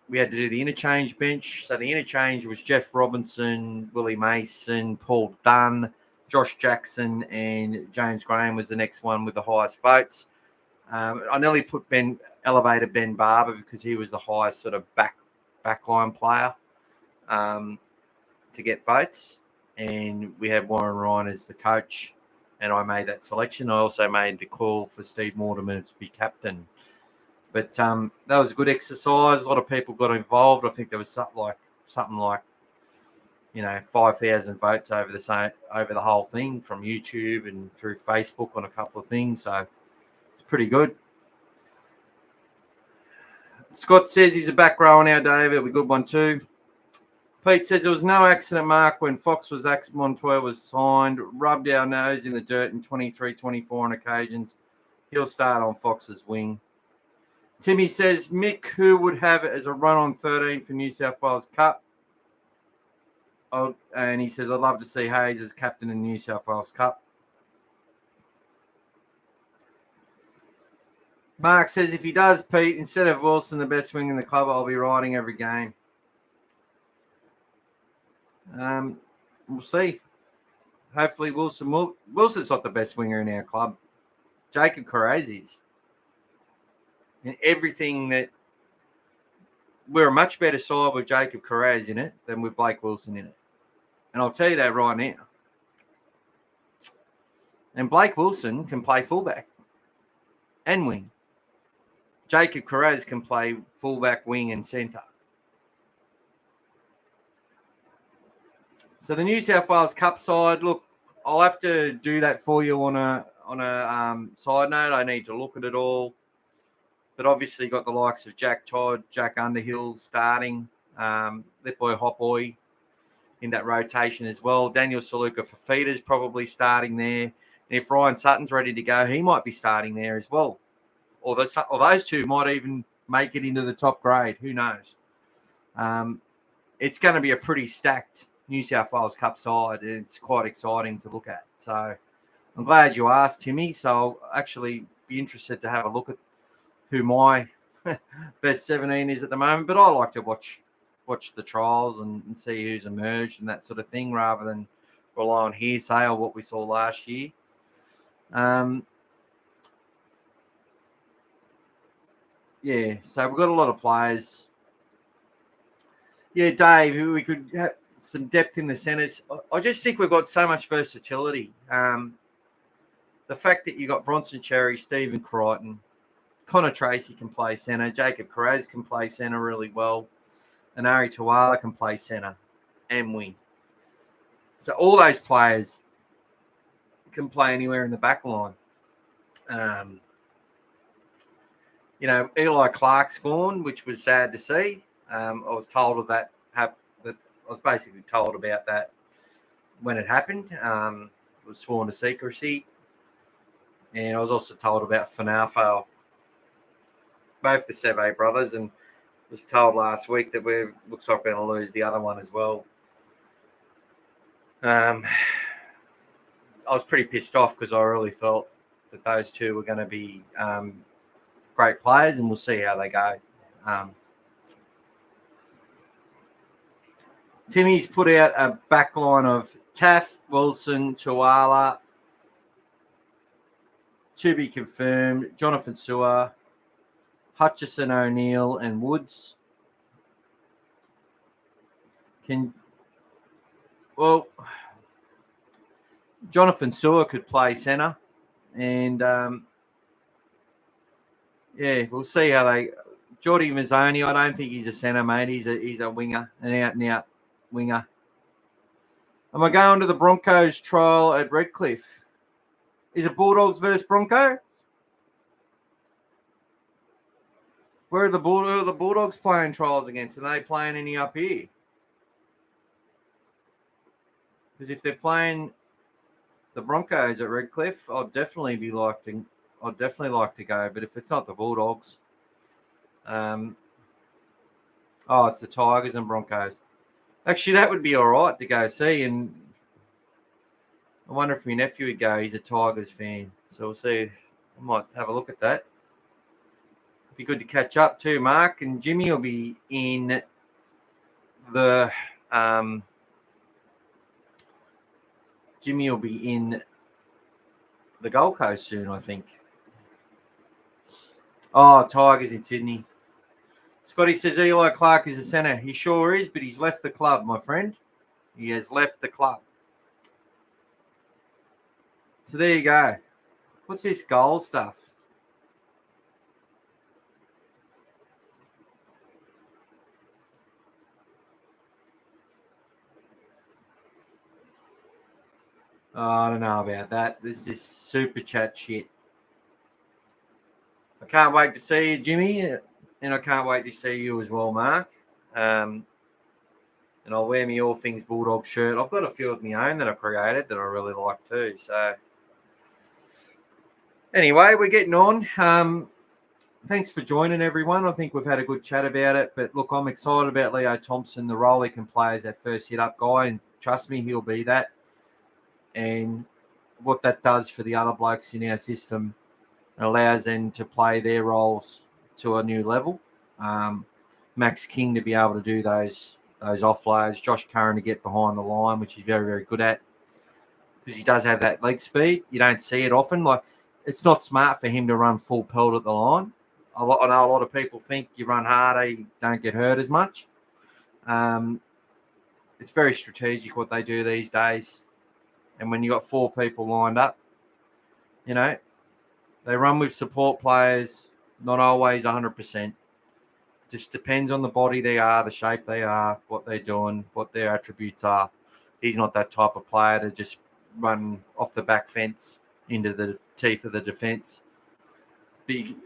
we had to do the interchange bench. So the interchange was Jeff Robinson, Willie Mason, Paul Dunn, Josh Jackson, and James Graham was the next one with the highest votes. I nearly elevated Ben Barber because he was the highest sort of backline player to get votes. And we had Warren Ryan as the coach, and I made that selection. I also made the call for Steve Mortimer to be captain. But that was a good exercise. A lot of people got involved. I think there was something like 5,000 votes over the whole thing from YouTube and through Facebook on a couple of things. So it's pretty good. Scott says he's a back row now, Dave. It'll be a good one too. Pete says there was no accident mark when Montoya was signed. Rubbed our nose in the dirt in 23-24 on occasions. He'll start on Fox's wing. Timmy says, Mick, who would have it as a run on 13 for New South Wales Cup? And he says, I'd love to see Hayes as captain in New South Wales Cup. Mark says, if he does, Pete, instead of Wilson, the best wing in the club, I'll be riding every game. We'll see. Hopefully Wilson's not the best winger in our club. Jacob Carraz is. And everything that we're a much better side with Jacob Carraz in it than with Blake Wilson in it. And I'll tell you that right now. And Blake Wilson can play fullback and wing. Jacob Carraz can play fullback, wing, and centre. So the New South Wales Cup side, look, I'll have to do that for you on a side note. I need to look at it all. But obviously got the likes of Jack Todd, Jack Underhill starting, Litboy Hotboy in that rotation as well. Daniel Saluka Fafita's probably starting there. And if Ryan Sutton's ready to go, he might be starting there as well. Or those two might even make it into the top grade. Who knows? It's going to be a pretty stacked New South Wales Cup side. It's quite exciting to look at. So I'm glad you asked, Timmy. So I'll actually be interested to have a look at who my best 17 is at the moment. But I like to watch the trials and see who's emerged and that sort of thing rather than rely on hearsay or what we saw last year. Yeah, so we've got a lot of players. Yeah, Dave, we could have some depth in the centres. I just think we've got so much versatility. The fact that you got Bronson Cherry, Stephen Crichton, Connor Tracy can play centre, Jacob Carraz can play centre really well, and Ari Tuala can play centre and wing. So all those players can play anywhere in the back line. Eli Clark's gone, which was sad to see. I was told of that. I was basically told about that when it happened. It was sworn to secrecy. And I was also told about Fanafo, both the Seve brothers, and was told last week that looks like we're going to lose the other one as well. I was pretty pissed off because I really felt that those two were going to be great players, and we'll see how they go. Timmy's put out a back line of Taff, Wilson, Tuala, to be confirmed, Jonathan Sewer, Hutchison, O'Neill, and Woods. Jonathan Sewer could play centre, and we'll see how they. Geordie Mazzoni, I don't think he's a centre, mate. He's a winger, an out-and-out winger. Am I going to the Broncos trial at Redcliffe? Is it Bulldogs versus Broncos? Where are the Bulldogs playing trials against? Are they playing any up here? Because if they're playing the Broncos at Redcliffe, I'd definitely like to go. But if it's not the Bulldogs, it's the Tigers and Broncos. Actually, that would be all right to go see. And I wonder if my nephew would go. He's a Tigers fan. So we'll see. I might have a look at that. Be good to catch up too. Mark and Jimmy will be in the Gold Coast soon, I think. Oh, Tigers in Sydney. Scotty says Eli Clark is a centre. He sure is, but he's left the club, my friend. He has left the club. So there you go. What's this goal stuff? Oh, I don't know about that. This is super chat shit. I can't wait to see you, Jimmy, and I can't wait to see you as well, Mark. And I'll wear my All Things Bulldogs shirt. I've got a few of my own that I created that I really like too. So anyway, we're getting on. Thanks for joining, everyone. I think we've had a good chat about it. But look, I'm excited about Leo Thompson, the role he can play as that first hit-up guy. And trust me, he'll be that. And what that does for the other blokes in our system allows them to play their roles to a new level. Max King to be able to do those offloads. Josh Curran to get behind the line, which he's very, very good at because he does have that leg speed. You don't see it often. Like, it's not smart for him to run full pelt at the line. I know a lot of people think you run harder, you don't get hurt as much. it's very strategic what they do these days. And when you got 4 people lined up, you know, they run with support players, not always 100%. Just depends on the body they are, the shape they are, what they're doing, what their attributes are. He's not that type of player to just run off the back fence into the teeth of the defence.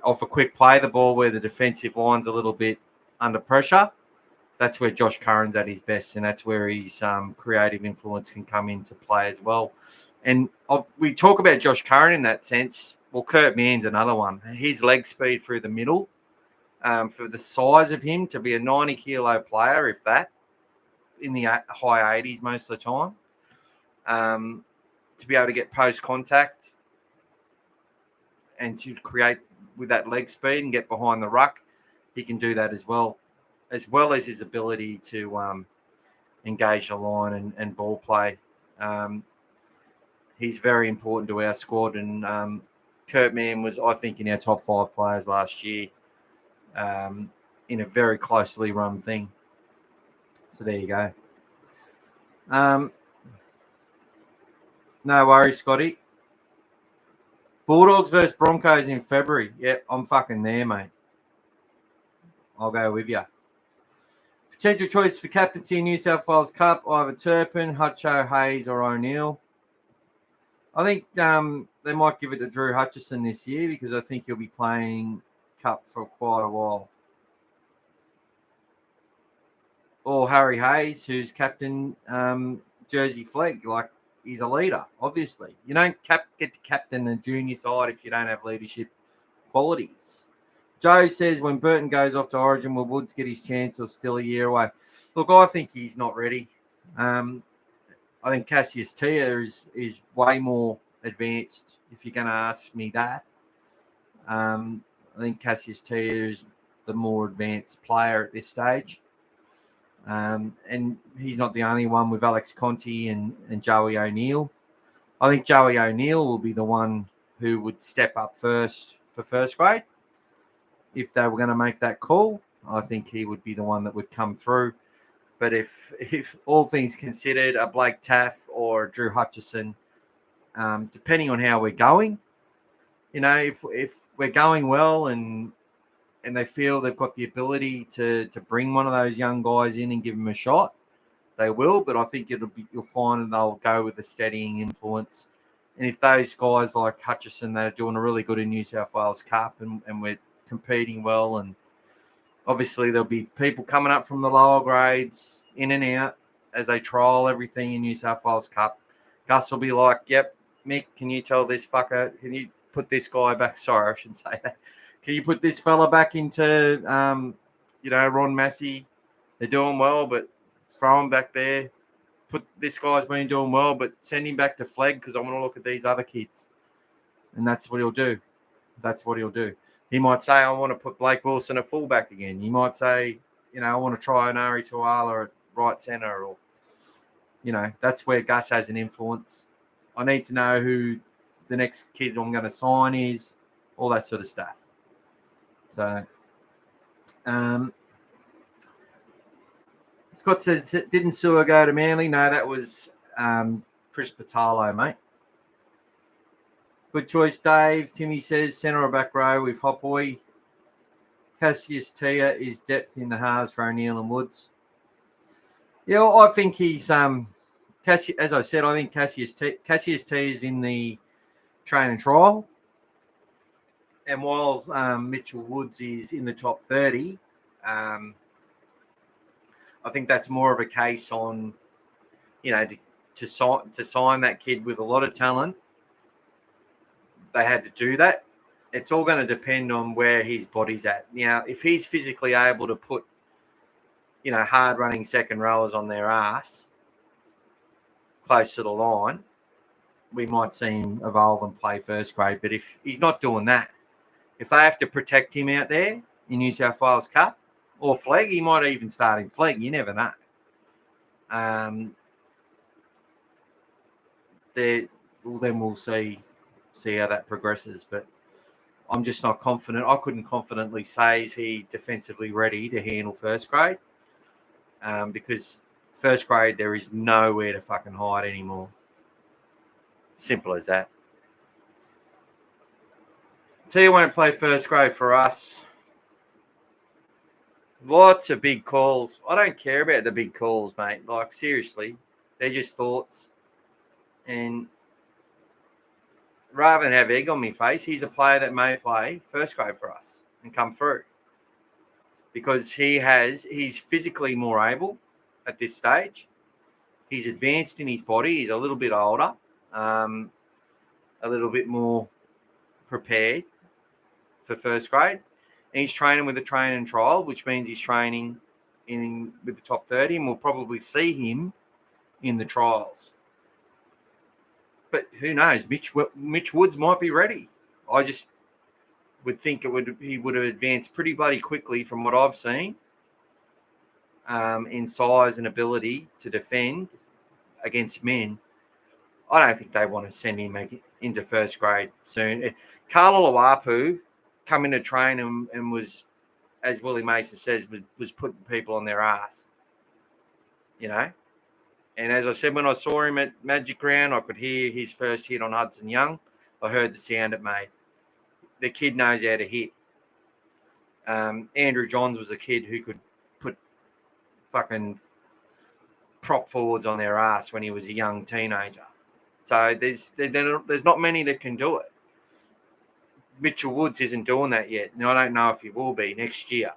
Off a quick play, the ball where the defensive line's a little bit under pressure, that's where Josh Curran's at his best, and that's where his creative influence can come into play as well. And we talk about Josh Curran in that sense. Well, Kurt Mann's another one. His leg speed through the middle, for the size of him to be a 90-kilo player, if that, in the high 80s most of the time, to be able to get post-contact and to create with that leg speed and get behind the ruck, he can do that as well as his ability to engage the line and ball play. He's very important to our squad, and Kurt Mann was, I think, in our top 5 players last year in a very closely run thing. So there you go. No worries, Scotty. Bulldogs versus Broncos in February. Yeah, I'm fucking there, mate. I'll go with you. Potential choice for captaincy in New South Wales Cup, either Turpin, Hutcho, Hayes or O'Neill. I think they might give it to Drew Hutchison this year because I think he'll be playing Cup for quite a while. Or Harry Hayes, who's captain Jersey Flegg. Like, he's a leader, obviously. You don't get to captain a junior side if you don't have leadership qualities. Joe says, when Burton goes off to Origin, will Woods get his chance or still a year away? Look, I think he's not ready. I think Cassius Tia is way more advanced, if you're going to ask me that. I think Cassius Tia is the more advanced player at this stage. And he's not the only one with Alex Conti and Joey O'Neill. I think Joey O'Neill will be the one who would step up first for first grade. If they were going to make that call, I think he would be the one that would come through. But if all things considered, a Blake Taff or Drew Hutchison, depending on how we're going, you know, if we're going well and they feel they've got the ability to bring one of those young guys in and give them a shot, they will. But I think you'll find they'll go with the steadying influence. And if those guys like Hutchison, they're doing a really good in New South Wales Cup and we're competing well, and obviously there'll be people coming up from the lower grades in and out as they trial everything in New South Wales Cup. Gus will be like, yep, Mick, can you tell this fucker, can you put this guy back? Sorry, I shouldn't say that. Can you put this fella back into, Ron Massey? They're doing well, but throw him back there. Put this guy's been doing well, but send him back to Flegg because I want to look at these other kids. And that's what he'll do. He might say, I want to put Blake Wilson at fullback again. He might say, I want to try an Ari Tuala at right centre, or, that's where Gus has an influence. I need to know who the next kid I'm going to sign is, all that sort of stuff. So, Scott says, didn't Sewer go to Manly? No, that was Chris Patalo, mate. Good choice, Dave. Timmy says centre or back row with Hopboy. Cassius Tia is depth in the halves for O'Neill and Woods. Yeah, well, I think he's as I said, I think Cassius Tia is in the train and trial. And while Mitchell Woods is in the top 30, I think that's more of a case on, to sign that kid with a lot of talent. They had to do that. It's all going to depend on where his body's at. Now, if he's physically able to put, hard-running second rowers on their ass close to the line, we might see him evolve and play first grade. But if he's not doing that, if they have to protect him out there in New South Wales Cup or Flegg, he might even start in Flegg. You never know. Then we'll see how that progresses. But I'm just not confident. I couldn't confidently say is he defensively ready to handle first grade, because First grade, there is nowhere to fucking hide anymore. Simple as that. Tia won't play first grade for us. Lots of big calls. I don't care about the big calls, mate. Like, seriously, they're just thoughts. And rather than have egg on my face, he's a player that may play first grade for us and come through. Because he's physically more able at this stage. He's advanced in his body. He's a little bit older, a little bit more prepared for first grade. And he's training with a train and trial, which means he's training with the top 30, and we'll probably see him in the trials. But who knows? Mitch Woods might be ready. I just would think he would have advanced pretty bloody quickly from what I've seen in size and ability to defend against men. I don't think they want to send him into first grade soon. Carlo Luapu come into train and was, as Willie Mason says, was putting people on their ass, you know. And as I said, when I saw him at Magic Round, I could hear his first hit on Hudson Young. I heard the sound it made. The kid knows how to hit. Andrew Johns was a kid who could put fucking prop forwards on their ass when he was a young teenager. So there's not many that can do it. Mitchell Woods isn't doing that yet, and I don't know if he will be next year.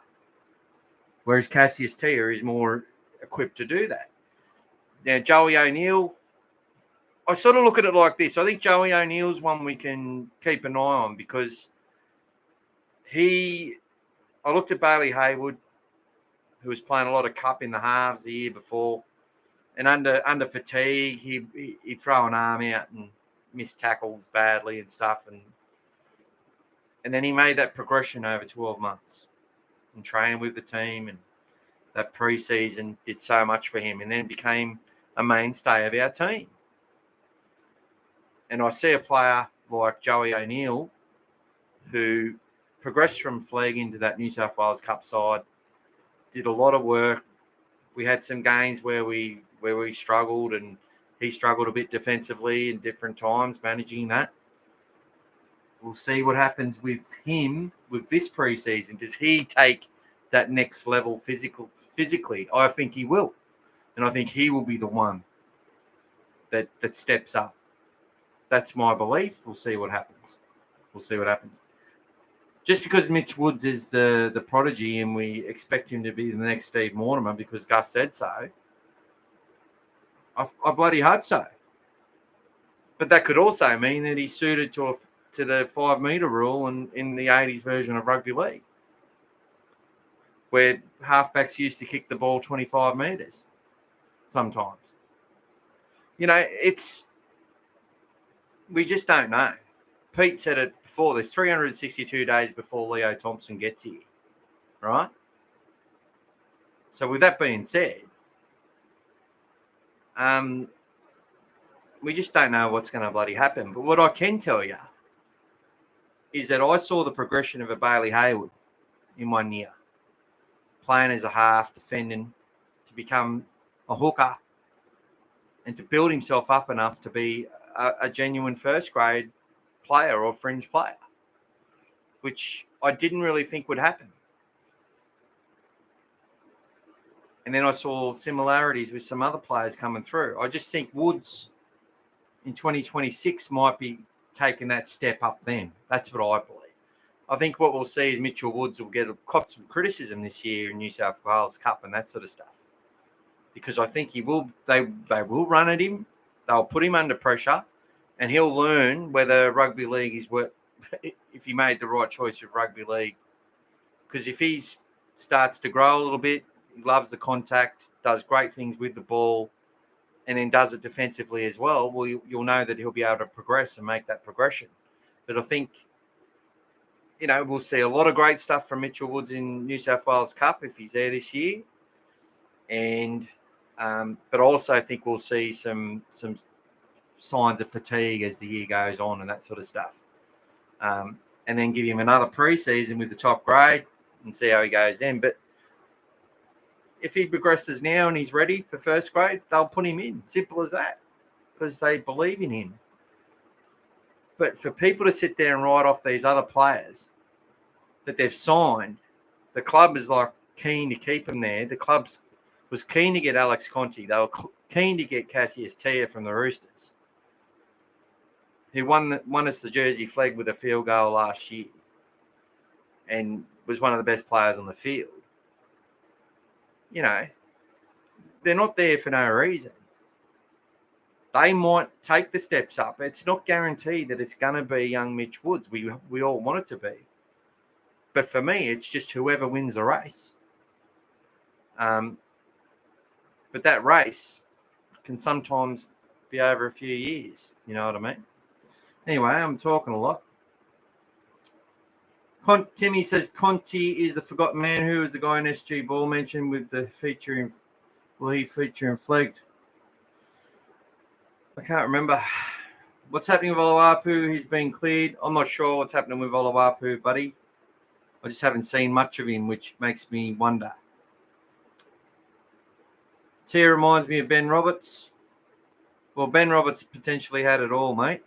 Whereas Cassius Tia is more equipped to do that. Now, Joey O'Neill, I sort of look at it like this. I think Joey O'Neill's one we can keep an eye on because I looked at Bailey Haywood, who was playing a lot of cup in the halves the year before, and under fatigue, he'd throw an arm out and miss tackles badly and stuff, and then he made that progression over 12 months and training with the team, and that pre-season did so much for him, and then became a mainstay of our team. And I see a player like Joey O'Neill who progressed from flag into that New South Wales Cup side, did a lot of work. We had some games where we struggled, and he struggled a bit defensively in different times, managing that. We'll see what happens with him with this preseason. Does he take that next level physically? I think he will. And I think he will be the one that steps up. That's my belief. We'll see what happens. Just because Mitch Woods is the prodigy and we expect him to be the next Steve Mortimer because Gus said so, I bloody hope so. But that could also mean that he's suited to the 5 metre rule in the 80s version of rugby league, where halfbacks used to kick the ball 25 metres sometimes. You know, we just don't know. Pete said it before. There's 362 days before Leo Thompson gets here, right? So with that being said, we just don't know what's going to bloody happen. But what I can tell you is that I saw the progression of a Bailey Haywood in 1 year, playing as a half, defending, to become a hooker, and to build himself up enough to be a genuine first grade player or fringe player, which I didn't really think would happen. And then I saw similarities with some other players coming through. I just think Woods in 2026 might be taking that step up then. That's what I believe. I think what we'll see is Mitchell Woods will cop some criticism this year in New South Wales Cup and that sort of stuff. Because I think they will run at him. They'll put him under pressure, and he'll learn whether rugby league is if he made the right choice of rugby league. Because if he starts to grow a little bit, he loves the contact, does great things with the ball, and then does it defensively as well, you'll know that he'll be able to progress and make that progression. But I think, we'll see a lot of great stuff from Mitchell Woods in New South Wales Cup if he's there this year. And but I also think we'll see some signs of fatigue as the year goes on and that sort of stuff. And then give him another preseason with the top grade and see how he goes then. But if he progresses now and he's ready for first grade, they'll put him in. Simple as that, because they believe in him. But for people to sit there and write off these other players that they've signed, the club is like keen to keep him there. The club was keen to get Alex Conti. They were keen to get Cassius Tia from the Roosters, who won us the Jersey flag with a field goal last year and was one of the best players on the field. You know, they're not there for no reason. They might take the steps up. It's not guaranteed that it's going to be young Mitch Woods. We all want it to be. But for me, it's just whoever wins the race. But that race can sometimes be over a few years. You know what I mean? Anyway, I'm talking a lot. Timmy says Conti is the forgotten man. Who was the guy in SG Ball mentioned with the featuring? Will he feature in Flagged? I can't remember. What's happening with Oluwapu? He's been cleared. I'm not sure what's happening with Oluwapu, buddy. I just haven't seen much of him, which makes me wonder. Tia reminds me of Ben Roberts. Well, Ben Roberts potentially had it all, mate.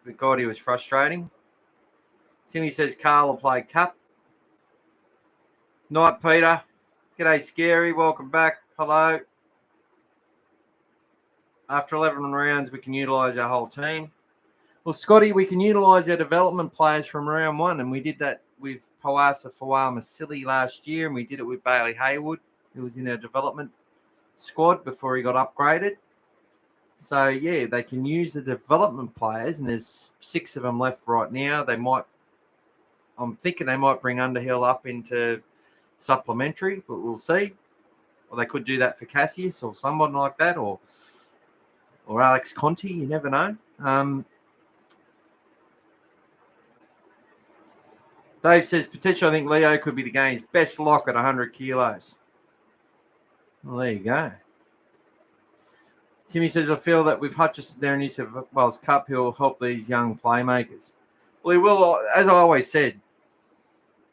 But God, he was frustrating. Timmy says Carl will play cup. Night, Peter. G'day, Scary. Welcome back. Hello. After 11 rounds, we can utilise our whole team. Well, Scotty, we can utilise our development players from round one, and we did that with Powasa Fawama-Silly last year, and we did it with Bailey Haywood, who was in our development squad before he got upgraded. So, yeah, they can use the development players, and there's 6 of them left right now. I'm thinking they might bring Underhill up into supplementary, but we'll see. Or they could do that for Cassius or someone like that, or Alex Conti, you never know. Dave says, potentially I think Leo could be the game's best lock at 100 kilos. Well, there you go. Timmy says, I feel that with Hutchison there in New South Wales Cup, he'll help these young playmakers. Well, he will, as I always said,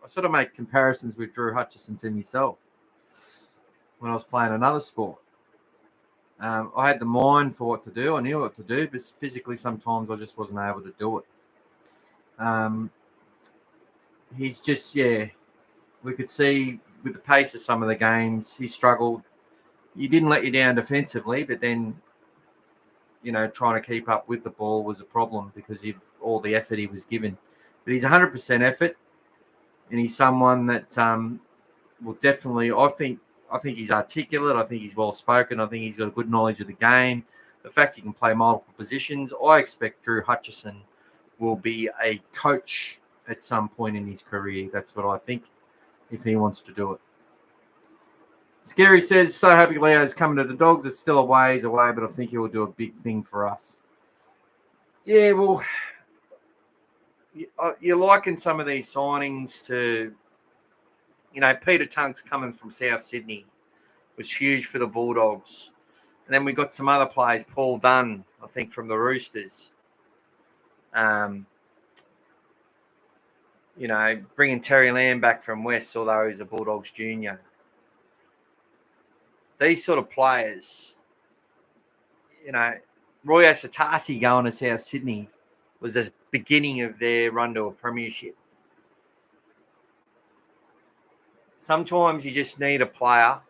I sort of make comparisons with Drew Hutchison to myself when I was playing another sport. I had the mind for what to do. I knew what to do, but physically sometimes I just wasn't able to do it. He's just, we could see with the pace of some of the games, he struggled. He didn't let you down defensively, but then, trying to keep up with the ball was a problem because of all the effort he was given. But he's 100% effort, and he's someone that will definitely, I think he's articulate. I think he's well-spoken. I think he's got a good knowledge of the game. The fact he can play multiple positions, I expect Drew Hutchison will be a coach at some point in his career. That's what I think, if he wants to do it. Scary says, so happy Leo's coming to the Dogs. It's still a ways away, but I think he will do a big thing for us. Yeah, well, you're liking some of these signings to, Peter Tunks coming from South Sydney was huge for the Bulldogs. And then we got some other players, Paul Dunn, I think, from the Roosters. Bringing Terry Lamb back from West, although he's a Bulldogs junior. These sort of players, Roy Asatasi going to South Sydney was the beginning of their run to a premiership. Sometimes you just need a player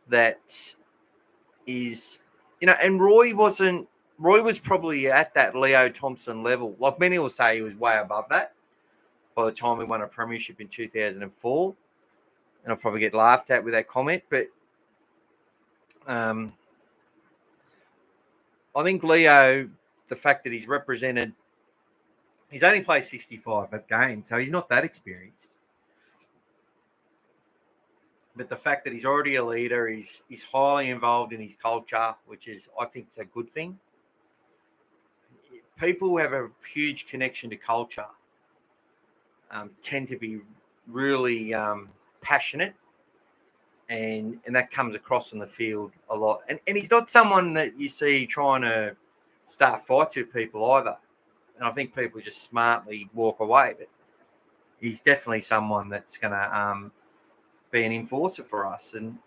that is, and Roy was probably at that Leo Thompson level. Like many will say he was way above that by the time we won a premiership in 2004. And I'll probably get laughed at with that comment, but I think Leo, the fact that he's only played 65 at games, so he's not that experienced. But the fact that he's already a leader, he's highly involved in his culture, which is, I think, it's a good thing. People who have a huge connection to culture tend to be really passionate, and that comes across on the field a lot. And he's not someone that you see trying to start fights with people either. And I think people just smartly walk away. But he's definitely someone that's going to be an enforcer for us. And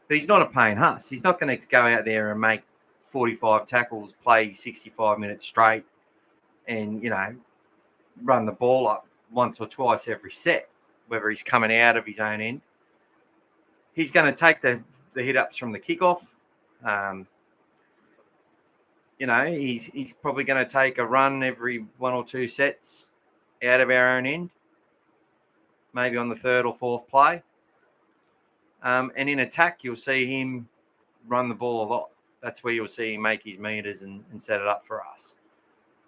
But he's not a paying huss. He's not going to go out there and make 45 tackles, play 65 minutes straight, and, run the ball up once or twice every set, whether he's coming out of his own end. He's going to take the hit-ups from the kickoff. He's probably going to take a run every 1 or 2 sets out of our own end, maybe on the 3rd or 4th play. And in attack, you'll see him run the ball a lot. That's where you'll see him make his meters and set it up for us.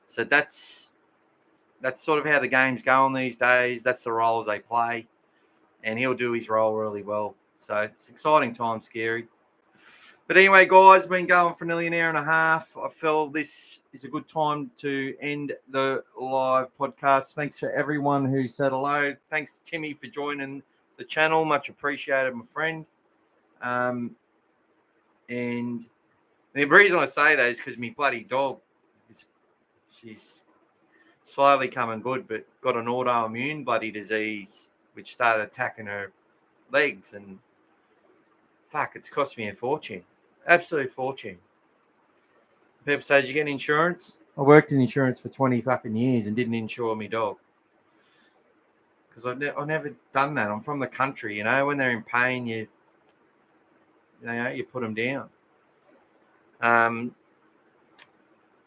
So that's sort of how the game's going these days. That's the roles they play. And he'll do his role really well. So it's exciting time, Scary. But anyway, guys, been going for nearly an hour and a half. I feel this is a good time to end the live podcast. Thanks for everyone who said hello. Thanks, Timmy, for joining the channel. Much appreciated, my friend. And the reason I say that is because my bloody dog, she's slowly coming good, but got an autoimmune bloody disease, which started attacking her legs. And fuck, it's cost me a fortune. Absolute fortune. People say, did you get insurance? I worked in insurance for 20 fucking years and didn't insure my dog. Because I've never done that. I'm from the country, when they're in pain, you put them down.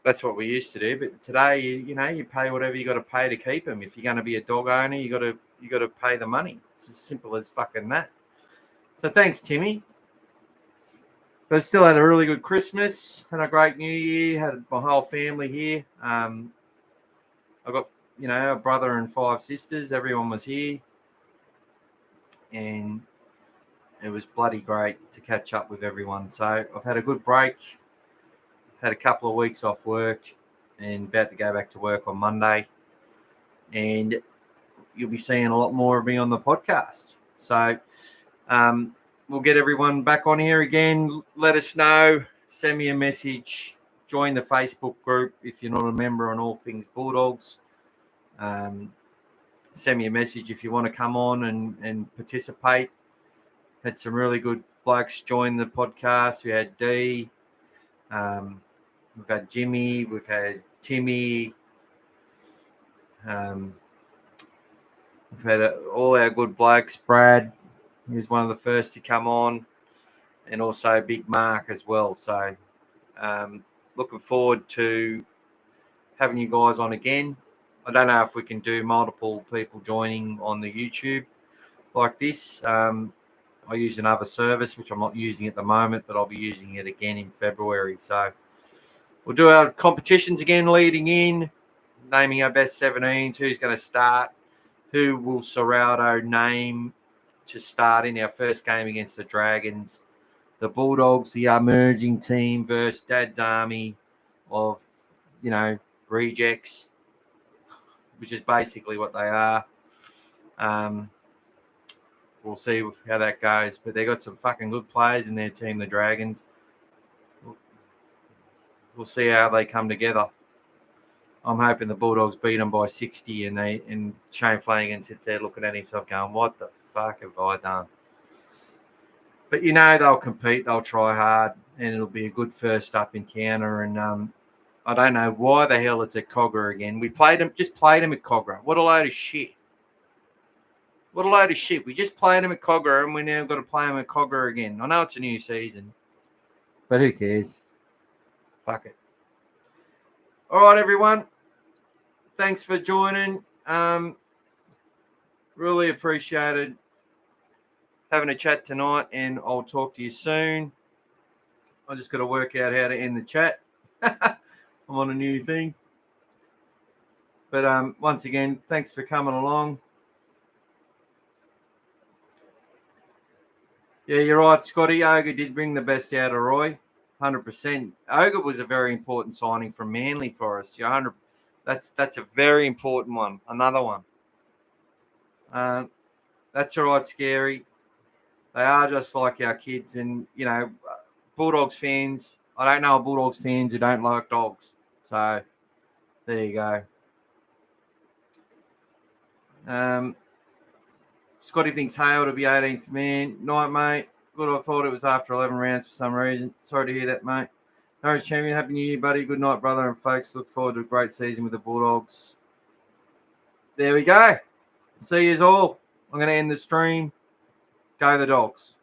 That's what we used to do. But today, you pay whatever you got to pay to keep them. If you're going to be a dog owner, you got to pay the money. It's as simple as fucking that. So thanks, Timmy. But I still had a really good Christmas, had a great New Year, had my whole family here. I got, a brother and 5 sisters. Everyone was here. And it was bloody great to catch up with everyone. So I've had a good break, had a couple of weeks off work, and about to go back to work on Monday. And you'll be seeing a lot more of me on the podcast. So, we'll get everyone back on here again. Let us know. Send me a message. Join the Facebook group if you're not a member on All Things Bulldogs. Send me a message if you want to come on and participate. Had some really good blokes join the podcast. We had D. We've had Jimmy. We've had Timmy. We've had all our good blokes. Brad. He was one of the first to come on, and also Big Mark as well. So looking forward to having you guys on again. I don't know if we can do multiple people joining on the YouTube like this. I use another service, which I'm not using at the moment, but I'll be using it again in February. So we'll do our competitions again leading in, naming our best 17s, who's going to start, who will Serraldo name to start in our first game against the Dragons. The Bulldogs, the emerging team versus Dad's army of, rejects, which is basically what they are. We'll see how that goes. But they got some fucking good players in their team, the Dragons. We'll see how they come together. I'm hoping the Bulldogs beat them by 60, and Shane Flanagan sits there looking at himself going, what the fuck have I done? But they'll compete, they'll try hard, and it'll be a good first up encounter. And I don't know why the hell it's at Cogra again. We played them at Cogra. What a load of shit. What a load of shit. We just played them at Cogra, and we now got to play them at Cogra again. I know it's a new season, but who cares? Fuck it. All right, everyone. Thanks for joining. Really appreciated having a chat tonight, and I'll talk to you soon. I just got to work out how to end the chat. I'm on a new thing. But once again, thanks for coming along. Yeah, you're right, Scotty. Ogre did bring the best out of Roy. 100%. Ogre was a very important signing from Manly for us. That's a very important one. Another one. That's all right, Scary. They are just like our kids. And, Bulldogs fans, I don't know Bulldogs fans who don't like dogs. So, there you go. Scotty thinks Hale to be 18th man. Night, mate. but I thought it was after 11 rounds for some reason. Sorry to hear that, mate. Norwich champion, happy New Year, buddy. Good night, brother and folks. Look forward to a great season with the Bulldogs. There we go. See you all. I'm going to end the stream. Go the Dogs.